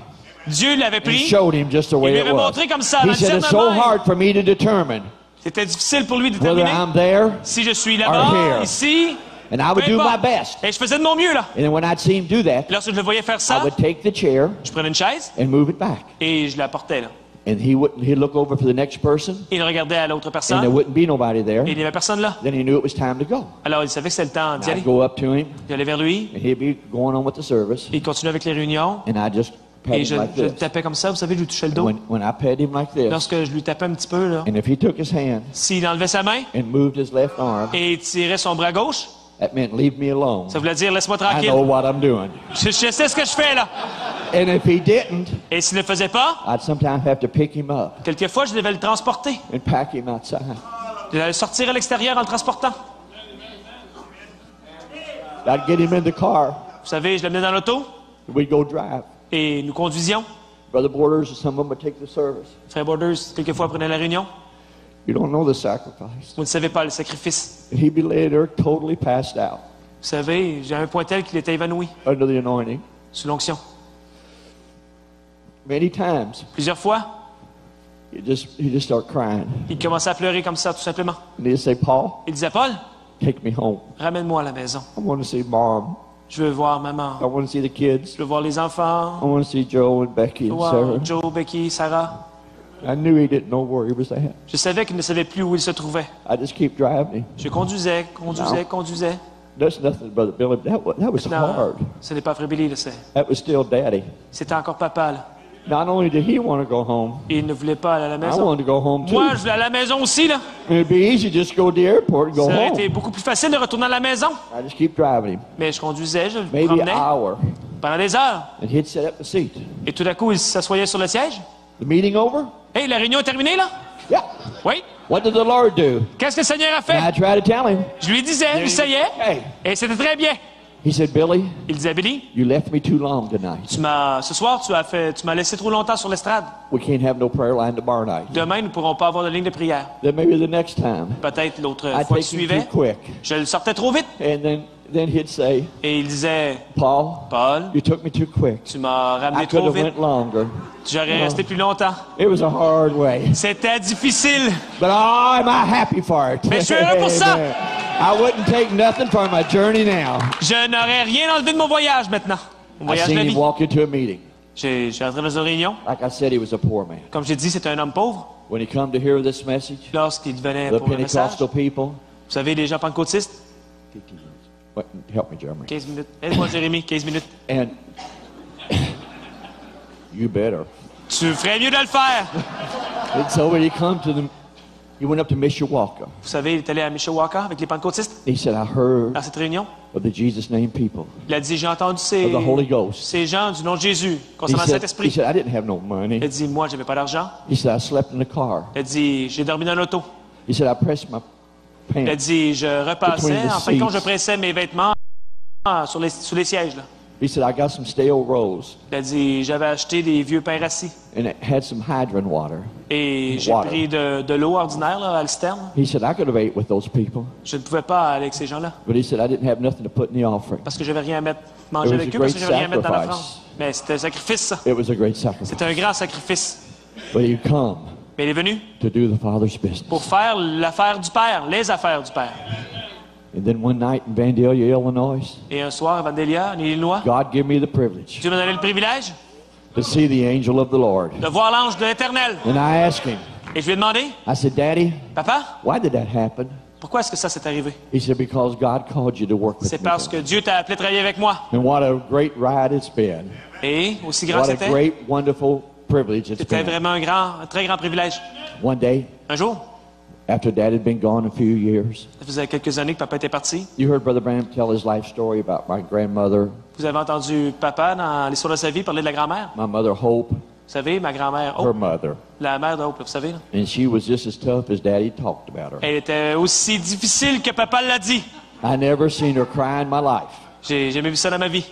Dieu l'avait and pris. showed him just the Il way lui it avait was. montré comme ça, dans He le said, it's so discernement. hard for me to determine C'était difficile pour lui de whether déterminer I'm there. si je suis or là-bas, here. ici. And I would peu do my importe. best. Et je faisais de mon mieux, là. And then when I'd see him do that, Lorsque je le voyais faire I ça, would take the chair je prenais une chaise and move it back. et je la portais, là. And he'd look over for the next person, Il regardait à l'autre and there personne wouldn't be nobody there. et il n'y avait personne là. Then he knew it was time to go. Alors il savait que c'était le temps d'y And aller. I'd go up to him, J'allais vers lui, and he'd be going on with the service, il continuait avec les réunions and I'd just pat et him je like le this. tapais comme ça, vous savez, je lui touchais le dos. When I pat him like this, Lorsque je lui tapais un petit peu, là, and if he took his hand s'il enlevait sa main and moved his left arm, et tirait son bras gauche, that meant leave me alone. ça voulait dire laisse-moi I know tranquille. what I'm doing. Je sais ce que je fais là. And if he didn't, Et s'il ne le faisait pas, I'd sometimes have to pick him up quelquefois je devais le transporter. and pack him outside. Je devais le sortir à l'extérieur en le transportant. I'd get him in the car, Vous savez, je l'amenais dans l'auto and we'd go drive. et nous conduisions. Brother Borders, some of them would take the service. Frère Borders, quelquefois prenait la réunion. You don't know the sacrifice. Vous ne savez pas le sacrifice. And he'd be laying there totally passed out Vous savez, j'ai un point tel qu'il était évanoui under the anointing. sous l'onction. Many times, Plusieurs fois, he'd just start crying. il commençait à pleurer comme ça, tout simplement. And he'd say, Paul, Il disait, Paul, take me home. ramène-moi à la maison. I want to see Mom. Je veux voir maman. I want to see the kids. Je veux voir les enfants. I want to see Joe and Becky Je veux and voir Sarah. Joe, Becky, Sarah. I knew he didn't know where he was at. Je savais qu'il ne savait plus où il se trouvait. I just keep driving him. Je conduisais. That's nothing, Brother Billy. That was Non, hard. ce n'est pas Frère Billy, là, That was still Daddy. c'était encore papa, là. Not only did he want to go home, Il ne voulait pas aller à la I maison. wanted to go home too. Moi, je voulais aller à la maison aussi, là. It'd be easy just to go to the airport and go Ça aurait home. été beaucoup plus facile de retourner à la maison. I just keep driving him. Mais je conduisais, je le Maybe promenais an hour. pendant des heures. And he'd set up the seat. Et tout d'un coup, il s'assoyait sur le siège. The meeting over? Hey, la réunion est terminée, là? Yeah. Oui. What did the Lord do? Qu'est-ce que le Seigneur a And fait? I tried to tell him. Je lui disais, il essayait. Hey. Et c'était très bien. He said, Billy, Il disait, Billy, you left me too long tonight. ce soir, tu m'as laissé trop longtemps sur l'estrade. We can't have no prayer line tomorrow night. Demain, nous ne pourrons pas avoir de ligne de prière. Then maybe the next time. Peut-être l'autre I fois qui take him suivait, too quick. je le sortais trop vite. And then he'd say, Et il disait, Paul, Paul, you took me too quick. tu m'as I ramené could trop have vite. went longer. J'aurais resté plus longtemps. It was a hard way. C'était difficile. But I'm happy for it. Mais je suis heureux pour ça. Amen. I wouldn't take nothing for my journey now. Je n'aurais rien enlevé de mon voyage maintenant. Mon I voyage de seen la him vie. walk into a meeting. J'ai entré dans une réunion. Like I said, he was a poor man. Comme j'ai dit, c'était un homme pauvre. When he come to hear this message, Lorsqu'il venait the pour le message, Pentecostal people, vous savez, les gens pentecôtistes, what, help me, Jeremy. 15 minutes. Aide-moi, Jérémy, 15 minutes. And you better. Tu ferais mieux de le faire. And so when he come to them, he went up to Mishawaka. Vous savez, il est allé à Mishawaka avec les pentecôtistes He said, I heard dans cette réunion. of the Jesus name people, Il a dit, j'ai entendu of the Holy Ghost. ces gens du nom de Jésus He concernant le said, Saint-Esprit. I didn't have no Il money. a dit, moi, j'avais pas d'argent. He said, I slept in the car. Il a dit, j'ai dormi dans l'auto. He said, I pressed my Il a pants. dit, je repassais. Between the En fin de compte, je seats. pressais mes vêtements sous les sièges. Là. He said, I got some stale rose, Il a dit, j'avais acheté des vieux pains rassis. and it had some hydrant water. Et j'ai Water. pris de l'eau ordinaire là, à la citerne. He said, I could have ate with those people. Je ne pouvais pas aller avec ces gens-là. But he said, I didn't have nothing to put in the offering. Parce que j'avais rien à mettre, It manger was avec a eux, parce que great j'avais rien à mettre dans l'offrande. sacrifice. Mais c'était un sacrifice, ça. It was a great sacrifice. C'était un grand sacrifice. But he come Mais il est venu to do the Father's business. pour faire l'affaire du Père, les affaires du Père. And then one night in Vandalia, Illinois, Et un soir, à Vandalia, en Illinois, God gave me the privilege Dieu m'a donné le privilège to see the angel of the Lord. de voir l'ange de l'Éternel. And I asked him, Et je lui ai demandé, I said, Daddy, Papa, why did that happen? pourquoi est-ce que ça s'est arrivé? He said, because God called you to work with C'est me. parce que Dieu t'a appelé à travailler avec moi. And what a great ride it's been. Et aussi grand What a c'était, great, wonderful privilege it's c'était been. vraiment un très grand privilège. One day, Un jour, after Dad had been gone a few years, ça faisait quelques années que papa était parti. you heard Brother Branham tell his life story about my grandmother, Vous avez entendu papa, dans l'histoire de sa vie, parler de la grand-mère. my mother Hope, Vous savez, ma grand-mère her Hope, mother. la mère de Hope, là, vous savez. Là. And she was just as tough as Daddy talked about her. Elle était aussi difficile que papa l'a dit. I never seen her cry in my life. J'ai jamais vu ça dans ma vie.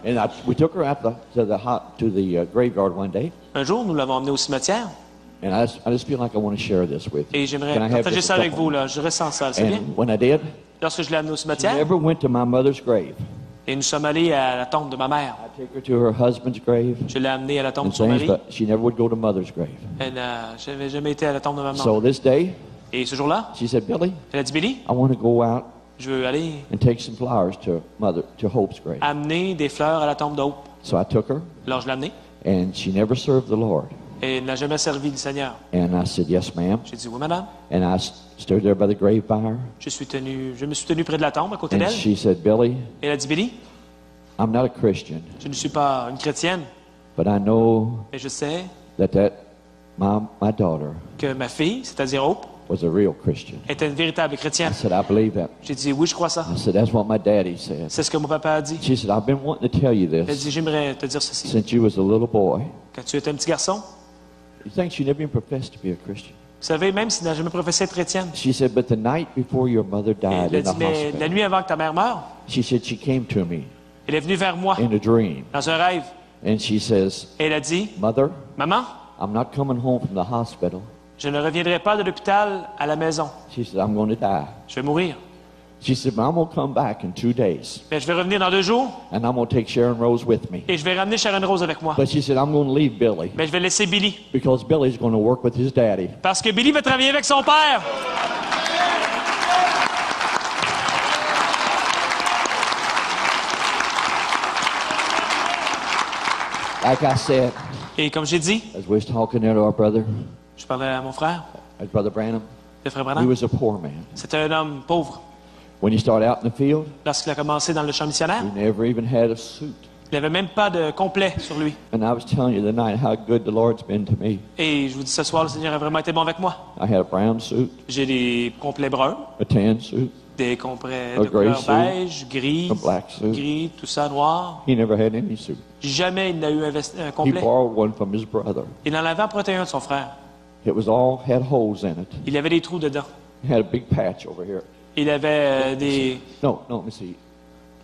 And we took her out to the graveyard one day, Un jour, nous l'avons emmenée au cimetière. and I just feel like I want to share this with you. Et j'aimerais Can I have partager just ça a avec couple? vous. Là. Je ressens ça, c'est bien. And when I did, Lorsque je l'ai amenée au she cimetière, never went to my mother's grave. et nous sommes allés à la tombe de ma mère. I take her to her husband's grave Je l'ai amenée à la tombe and de son things, mari. but she never would go to mother's grave. Elle n'avait jamais été à la tombe de ma maman. So this day, Et ce jour-là, she said, Billy, elle a dit, Billy, I want to go out je veux aller and take some flowers to Hope's grave. amener des fleurs à la tombe d'Hope. So I took her, Alors je l'ai amenée. and she never served the Lord. Et elle n'a jamais servi le Seigneur. And I said, yes, ma'am. J'ai dit, oui, madame. And I stood there by the grave by her. Je me suis tenu près de la tombe, à côté And d'elle. she said, Billy, Et elle a dit, Billy, I'm not a Christian, je ne suis pas une chrétienne, but I know mais je sais that my daughter que ma fille, c'est-à-dire Hope, was a real Christian. était une véritable I chrétienne. said, I believe that. J'ai dit, oui, je crois ça. I said, that's what my daddy said. C'est ce que mon papa a dit. She said, I've been wanting to tell you Elle a this dit, j'aimerais te dire ceci. since you was a little boy. Quand tu étais un petit garçon, You think she never even professed to be a Christian? vous savez, même s'il n'a jamais professé être chrétienne, She said, but the night before your mother elle died a in dit, the mais la hospital, nuit avant que ta mère meure, she said she came to me elle est venue vers moi in a dream. dans un rêve. And she says, Et elle a dit, Mother, maman, I'm not coming home from the hospital. je ne reviendrai pas de l'hôpital à la maison. She said, I'm going to die. Je vais mourir. She said, but I'm going to come back in 2 days. Mais je vais revenir dans 2 jours And I'm going to take Sharon Rose with me. et je vais ramener Sharon Rose avec moi. But she said, I'm going to leave Billy Mais je vais laisser Billy. because Billy's going to work with his daddy. Parce que Billy va travailler avec son père. Like I said, Et comme j'ai dit, as we was talking there to our brother, je parlais à mon frère, Brother Branham, le frère he Branham. was a poor man. C'était un homme pauvre. When he started out in the field, lorsqu'il a commencé dans le champ missionnaire, he never even had a suit. il n'avait même pas de complet sur lui. And I was telling you tonight how good the Lord's been to me. Et je vous dis ce soir, le Seigneur a vraiment été bon avec moi. I had a brown suit, J'ai des complets bruns, a tan suit, des complets A de gray couleur suit, beige, gris, a black suit. gris, tout ça, noir. He never had any suit. Jamais il n'a eu un He complet. borrowed one from his brother. Il en avait emprunté un de son frère. It was all had holes in it. Il avait des trous dedans. It had a big patch over here. Il avait des... No, let me see.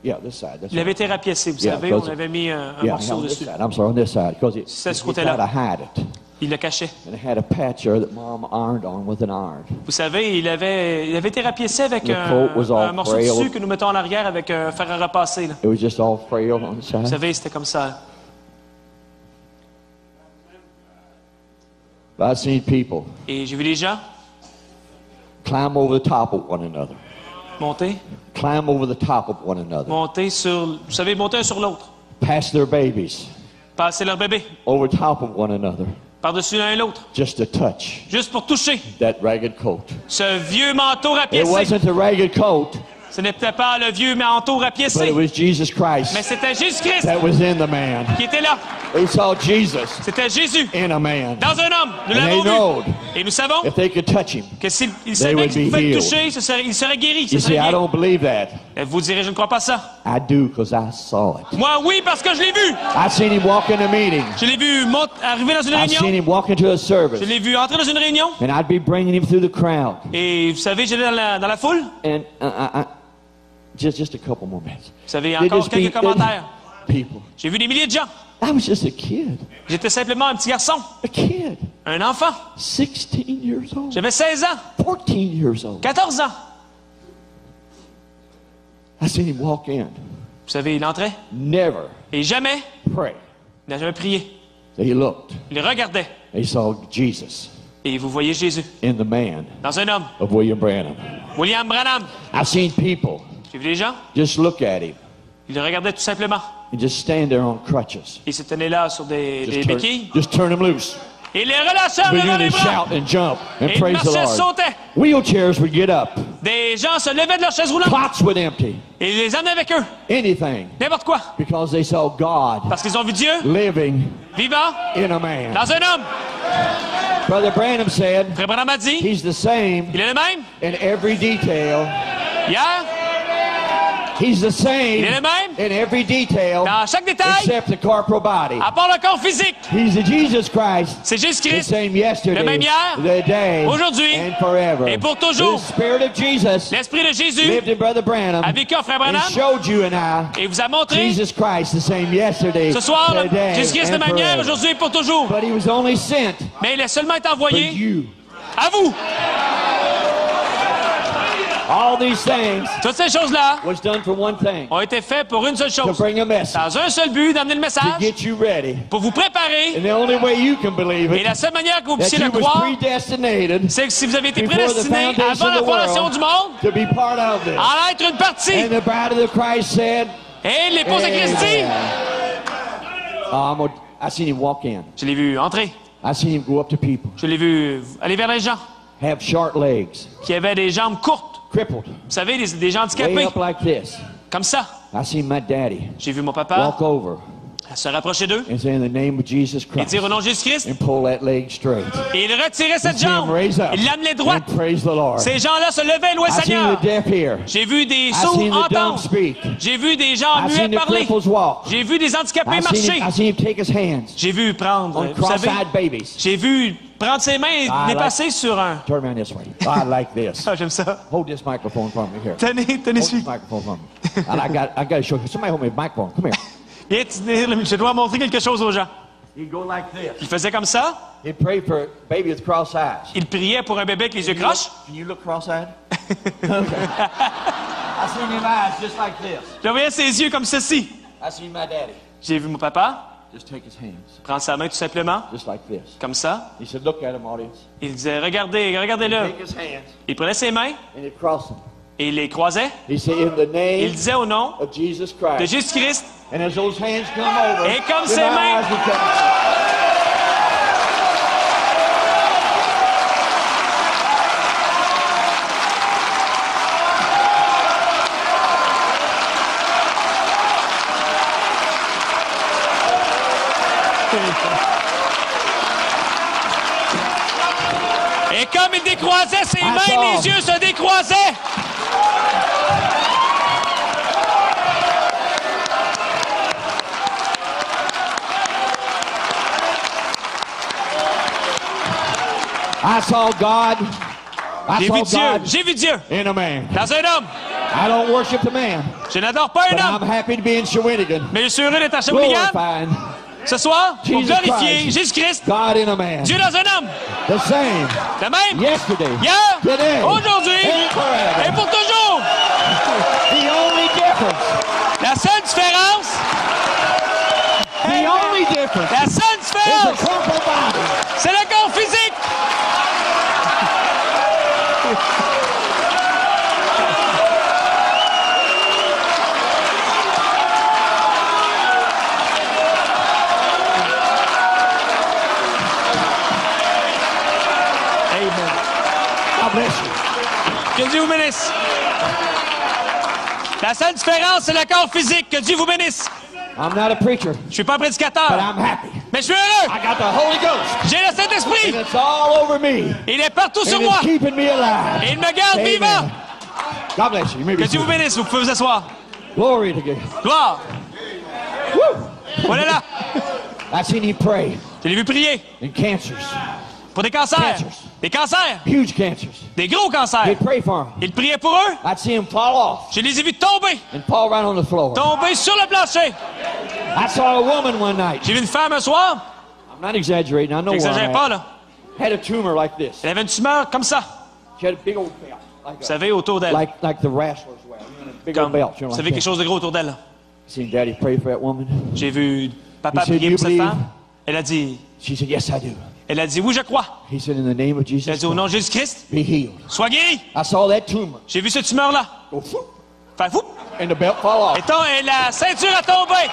Yeah, this side. That's Il avait été rapiécé, vous Yeah, savez, because- on avait mis un yeah, morceau on this dessus. side. I'm sorry, on this side, because C'est ce he côté-là. tried to hide it. Il le cachait. And it had a patch there that Mom ironed on with an iron. Vous savez, il avait été rapiécé avec The coat was all un morceau frail. dessus que nous mettons en arrière avec un fer à repasser. Là. It was just all frail on the Vous side. savez, c'était comme ça. But I've seen people Et j'ai vu des gens climb over the top of one another. monter, Climb over the top of one another. monter sur... Vous savez, monter un sur l'autre. Pass their babies Passer leur bébé over top of one another. par-dessus l'un et l'autre. Just to touch Juste pour toucher that ragged coat. ce vieux manteau It rapiécé. wasn't the ragged coat, Ce n'était pas le vieux manteau but rapiécé, it was Jesus Christ mais c'était Jésus-Christ that was in the man. qui était là. They saw Jesus C'était Jésus in a man. dans un homme. Nous And they l'avons knowed vu. Et nous savons if they could touch him. que s'il They savait would qu'il be pouvait le healed. toucher, il serait guéri. You Ce serait see, I guéri. don't believe that. Et vous direz, je ne crois pas ça. I do because I saw it. Moi, oui, parce que je l'ai vu. I've seen him walk in a meeting. Je l'ai vu arriver dans une I've seen réunion. him walk into a service. Je l'ai vu entrer dans une réunion. And I'd be bringing him through the crowd. Et vous savez, j'étais dans la foule. And just a couple more minutes. Vous savez, There'd encore just be- quelques commentaires. People. J'ai vu des milliers de gens. I was just a kid. J'étais simplement un petit garçon, A kid. un enfant. 16 years old. J'avais 16 ans, 14 years old. 14 ans. I seen him walk in. Vous savez, il entrait Never et jamais, pray. il n'a jamais prié. So he looked. Il regardait. He saw Jesus Et vous voyez Jésus in the man dans un homme. of William Branham. William Branham. I've seen people J'ai vu des gens. just look at him Il le regardait tout simplement. and just stand there on crutches. Il se tenait là sur des béquilles. Just turn him loose. Et il les relâchait en levant Begin les to bras. shout and jump and Et il praise the marchait, Lord. sautait. Wheelchairs would get up. Des gens se levaient de leur chaise roulante. Clots would empty. Et il les amenait avec eux. Anything. N'importe quoi. Because they saw God Parce qu'ils ont vu Dieu living vivant in a man. dans un homme. Brother Branham said Frère Branham a dit, he's the same il est le même. in every detail. Hier, He's the same il est le même. in every detail Dans chaque détail, except the corporal body. à part le corps physique. He's the Jesus Christ, C'est the Jésus-Christ. same yesterday, Le même hier, today, aujourd'hui, and forever. et pour toujours. The Spirit of Jesus L'Esprit de Jésus lived in Brother Branham a vécu en Frère and Branham showed you and I et vous a montré Jesus Christ, the same yesterday, ce soir, today, Jésus-Christ de and même hier, forever. aujourd'hui et pour toujours. But he was only sent Mais il a seulement été for envoyé you. à vous. All these things Toutes ces choses-là was done for one thing, ont été faites pour une seule to chose. bring a message, Dans un seul but, d'amener le to message, get you ready. pour vous préparer. And the only way you can believe Et it, la seule manière que vous that puissiez you le was croire, predestinated c'est que si vous avez été before the prédestiné foundation avant la of the fondation world du monde, to be part of this. à en être une partie. And the bride of the Christ said, Et l'épouse de Christ dit, Amen. I seen him walk in. je l'ai vu entrer, I seen him go up to people, je l'ai vu aller vers les gens have short legs, qui avaient des jambes courtes. crippled, Vous savez, des gens way handicapés, up like this. comme ça. I seen my daddy J'ai vu mon papa walk over se rapprocher d'eux and say, in the name of Jesus et Christ, dire au nom de Jésus-Christ. and pull that leg straight. Et il retirait cette See him jambe. raise up Il l'amenait droite. and praise the Lord. Ces gens-là se levaient, louaient I seen Seigneur. the deaf hear. J'ai vu des I sourds seen the dumb entendre. speak. J'ai vu des gens I muets seen the parler. cripples walk. J'ai vu des handicapés marcher. I seen him take his hands J'ai vu prendre, on vous savez, cross-eyed babies. j'ai vu prendre ses mains et I les like- passer sur un. Turn around this way. I like this. Ah, j'aime ça. Hold this microphone from me here. Tenez Hold this celui. microphone from me. And I got to show you. Somebody hold me a microphone. Come here. Viens, je dois montrer quelque chose aux gens. He'd go like this. Il faisait comme ça. He'd pray for a baby with cross eyes. Il priait pour un bébé avec les yeux croches. Can you look cross-eyed? Okay. I seen him eyes just like this. Je voyais ses yeux comme ceci. I seen my daddy J'ai vu mon papa just take his hands prendre sa main tout simplement, just like this. comme ça. He said, "Look at him, audience. Il disait, regardez, regardez-le. Take his hands Il prenait ses mains and he'd cross them." et il les croisait. He said, "In the Il name disait au nom of Jesus de Christ." Jésus-Christ. And as those hands come over, Et comme then ses my mains- eyes would come. comme il décroisait ses mains, les yeux se décroisaient. I saw God. J'ai vu Dieu. J'ai vu Dieu. In a man. Dans un homme. I don't worship the man. Je n'adore pas un But homme. I'm happy to be in Shawinigan. Mais je suis heureux d'être à Shawinigan. Glorifying Ce soir, pour Jesus glorifier Christ. Jésus-Christ. God in a man. Dieu dans un homme. The same. Le même. Yesterday. Hier. Today. Aujourd'hui. And forever. Et pour toujours. The only difference. La seule différence. The only difference. La seule Is différence. the corporal body. C'est le corps physique. God bless you. Que Dieu vous bénisse. La seule différence, c'est le corps physique. Que Dieu vous bénisse. I'm not a preacher, Je suis pas un but prédicateur, I'm happy. mais je suis heureux. I got the Holy Ghost. J'ai le Saint-Esprit. And it's all over me. Il est partout sur And moi. it's keeping me alive. Et il me garde Amen. vivant. God bless you. You may be Que Dieu vous seated. bénisse. Vous pouvez vous asseoir. Glory to God. Gloire. Woo! Voilà là. I've seen him pray Je l'ai vu prier in cancers, pour des cancers. Cancers. Des cancers. huge cancers. Des gros cancers. He'd pray for them. Il priait pour eux. I'd see him fall off Je les ai vus tomber. and fall right on the floor. Tomber sur le plancher. I saw a woman one night. J'ai vu une femme un soir. I'm not exaggerating. I know where J'exagère I'm pas, at. là. Had a tumor like this. Elle avait une tumeur comme ça. She had a big old belt. Vous savez, autour d'elle. Like the wrestlers wear. You know, a big Comme, old belt. You know, vous like savez quelque that. chose de gros autour d'elle. Seen Daddy pray for that woman. J'ai vu papa He said, prier "You pour cette believe?" femme. Elle a dit, She said, "Yes, I do." oui, je crois. He said, "In the name of Elle a Jesus, dit, au nom de Jésus-Christ, be healed." sois guéri. I saw that tumor J'ai vu cette tumeur-là. go whoop, Faire fou. and the belt fall off. Et la ceinture a tombé.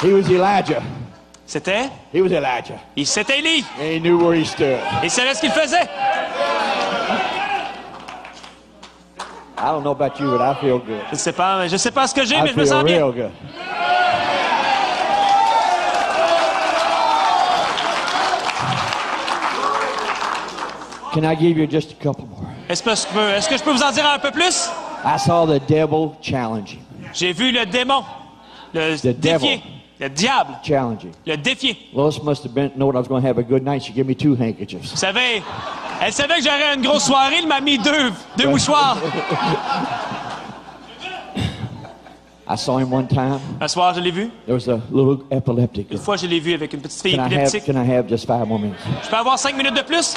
He was Elijah. C'était, He was Elijah. c'était Élie. And he knew where he stood. Il savait ce qu'il faisait. I don't know about you, but I feel good. Je sais pas ce que j'ai, mais I je me sens feel bien. real good. Can I give you just a couple more? Est-ce que je peux vous en dire un peu plus? I saw the devil challenging. J'ai vu le démon, le The défier, devil. le diable, Challenging. le défier. Lois must have been know I was going to have a good night. She gave me 2 handkerchiefs. Vous savez, elle savait que j'aurais une grosse soirée, elle m'a mis deux mouchoirs. I saw him one time. Un soir, je l'ai vu. There was a little epileptic. Une fois, je l'ai vu avec une petite fille Can épileptique. I have just 5 more minutes? Je peux avoir 5 minutes de plus?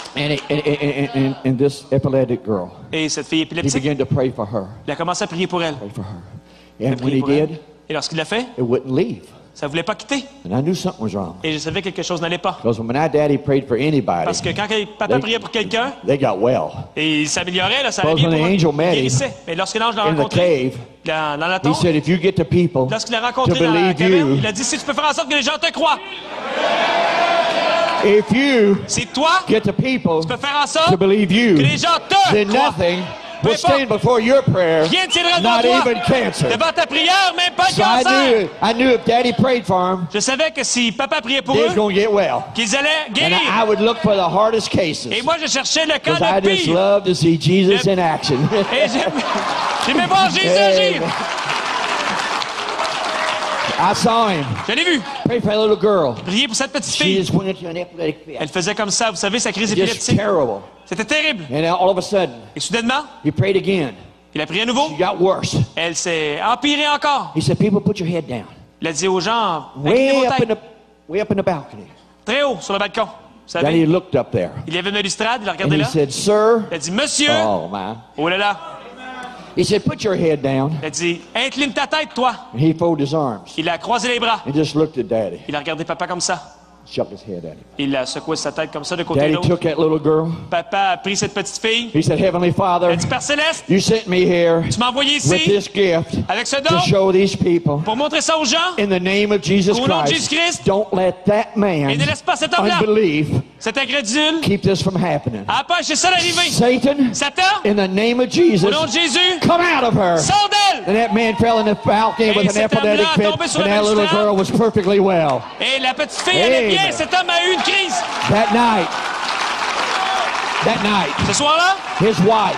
And this epileptic girl, Et cette fille he épileptique, began to pray for her. il a commencé à prier pour elle. Pray for her. And when Prier he pour elle. did, Et lorsqu'il l'a fait, it wouldn't leave. ça ne voulait pas quitter. And I knew something was wrong. Et je savais que quelque chose n'allait pas. Because when my daddy prayed for anybody, Parce que quand papa priait pour quelqu'un, they got well. et il s'améliorait, là, ça allait Because bien when pour the eux. angel Il met him guérissait. Mais lorsque l'ange l'a in the rencontré, cave, dans la he tombe, said, if you get the people lorsqu'il l'a to rencontré dans la believe caverne, you, il a dit, si tu peux faire en sorte que les gens te croient, if you si toi, get the people tu peux faire en sorte to believe que you, les gens te then croient. nothing Peu will importe. stand before your prayer, Rien ne tiendra devant not toi. even cancer. Devant ta prière, même pas le So cancer. I knew if daddy prayed for him, Je savais que si papa priait pour they was eux, going to get well. qu'ils allaient And guérir. I would look for the hardest cases. Et moi, je cherchais le cas Because I le just pire. love to see Jesus Le- in action. Et j'aimais voir Jésus agir. Amen. I saw him Je l'ai vu. pray for a little girl. Prier pour cette petite She fille. just went into an epileptic fit. Elle faisait comme ça, vous savez, sa crise Just épileptique. terrible. C'était terrible. And all of a sudden, Et soudainement, he prayed again. il a prié à nouveau. She got worse. Elle s'est empirée encore. He said, people, put your head down. Il a dit aux gens, inclinez vos têtes. Way up in the balcony. Très haut, sur le balcon. Vous Then savez, he looked up there. il y avait une balustrade, il a And regardé he là. said, sir. Il a dit, monsieur, Oh, man. oh là là. He said, put your head down. Il a dit, incline ta tête, toi. And he folded his arms Il a croisé les bras. and just looked at daddy. Il a regardé papa comme ça. Shook his head at him. Il a secoué sa tête comme ça de côté Daddy de l'autre. took that little girl. Papa a pris cette petite fille. He said, Heavenly Il Father, a dit, Père Céleste, you sent me here tu m'as envoyé with ici this gift avec ce to don show these people pour montrer ça aux gens. in the name of Jesus Au nom de Christ. Jésus-Christ. Don't let that Et ne man's laisse pas cet homme-là, unbelief cet incrédule, keep this from happening. empêcher ça d'arriver. Satan, Satan, in the name of au Jesus, nom de Jésus, come out of her. sors d'elle. And that man fell in the balcony with an cet epileptic homme-là a fit, tombé sur and le that little balustrade. girl was perfectly well. Et la petite fille allait bien. Amen. Cet homme a eu une crise. That night, Ce soir-là, his wife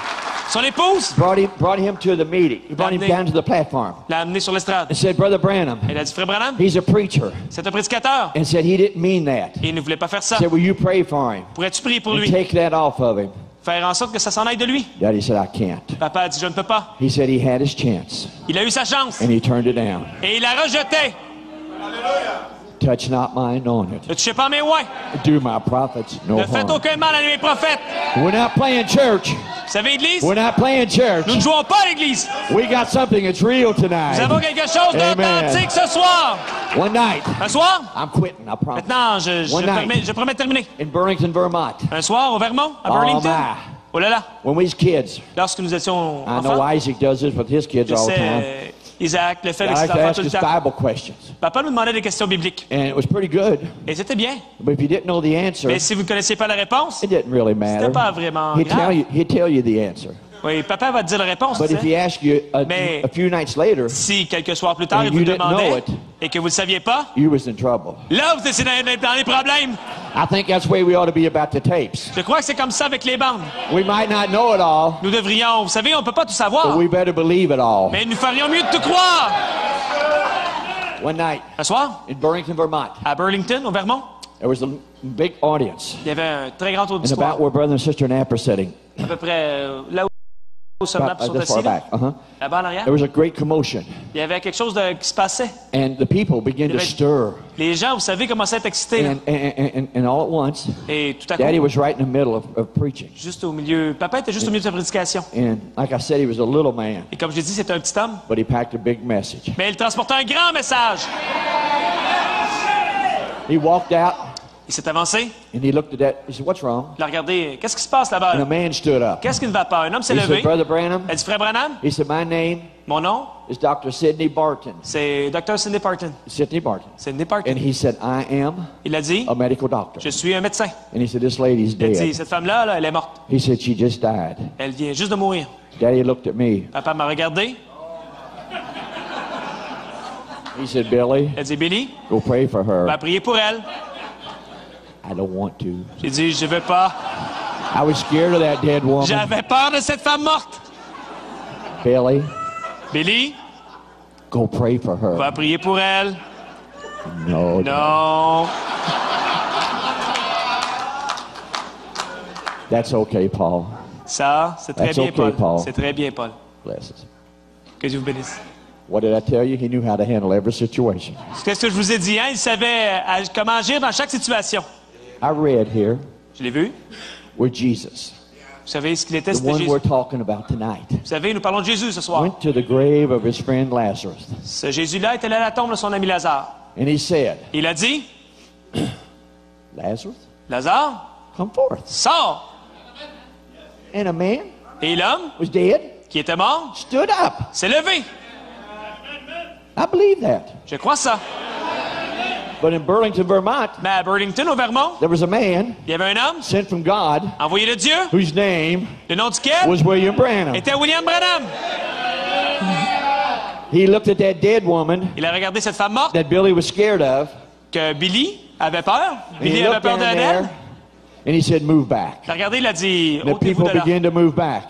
son épouse brought him to the meeting. He brought him down to the platform l'a amené sur l'estrade. and said, Brother Branham, Elle a dit, Frère Branham, he's a preacher. c'est un prédicateur. And said he didn't mean that. Et il ne voulait pas faire ça. Said, will you pray for him? Pourrais-tu prier pour And lui? take that off of him. Faire en sorte que ça s'en aille de lui. Daddy said, I can't. Papa a dit, je ne peux pas. He said he had his chance, Il a eu sa chance. and he turned it down. Et il la rejetait. Touch not my anointed. Ne touchez pas mes oins. Do my prophets no Ne faites harm. aucun mal à mes prophètes. We're not playing church. Vous savez, Église, We're not playing church. nous ne jouons pas à l'Église. We got something that's real Nous avons tonight. quelque chose d'authentique ce soir. One night, Un soir, I'm quitting, I promise. maintenant, je promets de terminer. In Burlington, Vermont. Un soir, au Vermont, à Oh, Burlington. my. Oh là là, When we was kids, lorsque nous étions I know enfants, Isaac does this with his kids je all the sais, time. Isaac le fait I avec ses like to enfants ask tout le us temps. Bible questions. Papa nous demandait des questions bibliques. And it was pretty good. Et c'était bien. But if you didn't know the answer, Mais si vous ne connaissiez pas la réponse, it didn't really matter. c'était pas vraiment He'd grave. tell you the answer. Oui, papa va te dire la réponse. But tu if sais. he asked you Mais- a few nights later, Si quelques soirs plus tard, And il vous you didn't know demandait it. et que vous ne le saviez pas, you was in trouble. là, vous étiez dans les problèmes. I think that's the way we ought to be about the tapes. Je crois que c'est comme ça avec les bandes. We might not know it all, Nous devrions, vous savez, on ne peut pas tout but savoir, we better believe it all. mais nous ferions mieux de tout croire. One night Un soir, in Burlington, Vermont, à Burlington, au Vermont, there was a big audience. il y avait un très grand And auditoire, about where brother and sister Knapp are sitting. à peu près là où seulement About sont this far assis, là, back. là-bas en arrière. There was a great commotion. Il y avait quelque chose qui se passait. And the people began to stir. Les gens, vous savez, commençaient à être excités. Là. And all at once, Et tout à Daddy coup, was right in the middle of preaching. juste au milieu, papa était juste au milieu de sa prédication. And like I said, he was a little man, Et comme j'ai dit, c'était un petit homme, but he packed a big message. mais il transportait un grand message. He walked out Il s'est avancé, and he looked at that. He said, "What's wrong?" il a regardé, qu'est-ce qui se passe là-bas? And a là? man stood up. Qu'est-ce qui ne va pas? Un homme s'est He levé. said, "Brother Branham," Elle dit, Frère Branham, he said, "My name mon nom, is Dr. Sidney Barton." c'est Dr. Cindy Parton. Sidney Barton. Cindy Parton. And he said, "I am Il a dit, a medical doctor." je suis un médecin. And he said, "This lady's Il a dit, dead." cette femme-là, là, elle est morte. He said, "She just died." Elle vient juste de mourir. Daddy looked at me. Papa m'a regardé. He said, "Billy, Elle dit, Billy, go pray for her." va prier pour elle. I don't want to. J'ai dit, je veux pas. I was scared of that dead woman. J'avais peur de cette femme morte. Billy, Billy, go pray for her. va prier pour elle. No. Non. That's okay, Paul. Ça, c'est très That's bien, okay, Paul. Paul. C'est très bien, Paul. Bless us. Que Dieu vous bénisse. What did I tell you? He knew how to handle every situation. Qu'est-ce que je vous ai dit, hein? Il savait comment agir dans chaque situation. I read here Je l'ai vu. where Jesus, Vous savez ce qu'il était, the c'était one Jésus. we're talking about tonight, Vous savez, nous parlons de Jésus ce soir. went to the grave of his friend Lazarus. Ce Jésus-là était allé à la tombe de son ami Lazare. And he said, Il a dit, Lazarus, Lazare, come forth. sors. And a man Et l'homme, was dead, qui était mort, stood up. s'est levé. I believe that. Je crois ça. But in Burlington, Vermont, Mais à Burlington, au Vermont, there was a man il y avait un homme sent from God envoyé de Dieu, whose name le nom duquel was William Branham. était William Branham. He looked at that dead woman Il a regardé cette femme morte that Billy was scared of. que Billy avait peur. And Billy he avait looked peur down d'elle. there and he said, "Move back." Il a regardé, il a dit, The ôtez-vous people de là. began to move back.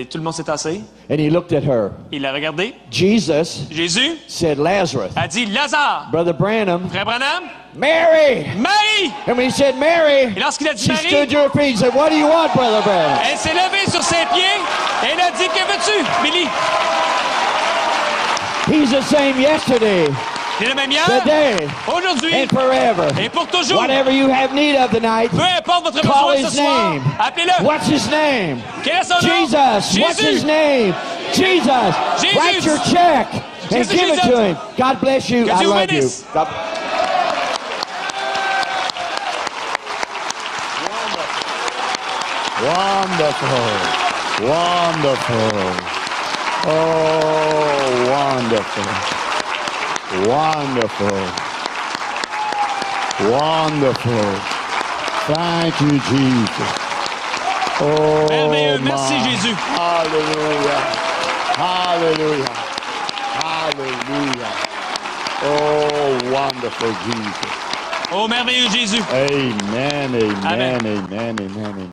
Tout le monde s'est tassé. And he looked at her. Il a regardé. Jesus Jésus said, "Lazarus." a dit, Lazare, Brother Branham, Frère Branham, Mary. Marie. And when he said Mary, Et lorsqu'il a dit she Marie, stood to her feet and said, "What do you want, Brother Branham?" elle s'est levée sur ses pieds et elle a dit, que veux-tu, Billy? He's the same yesterday, Il est le même hier, today, aujourd'hui and forever. et pour toujours. Whatever you have need of tonight, Peu importe votre call besoin his ce soir, name. appelez-le. What's his name? Quel est son nom? Jesus. What's his Jésus. name? Jesus. Jesus. Write your check and Jesus, give it Jesus. to him. God bless you. Que I Dieu vous love you. bénisse. God- Wonderful. Wonderful. Oh, wonderful. Wonderful. Wonderful. Thank you, Jesus. Oh, Merveilleux. Merci, my. Jésus. Hallelujah. Hallelujah. Hallelujah. Oh, wonderful Jesus. Oh, merveilleux Jésus. Amen, amen, Amen. amen, amen, amen.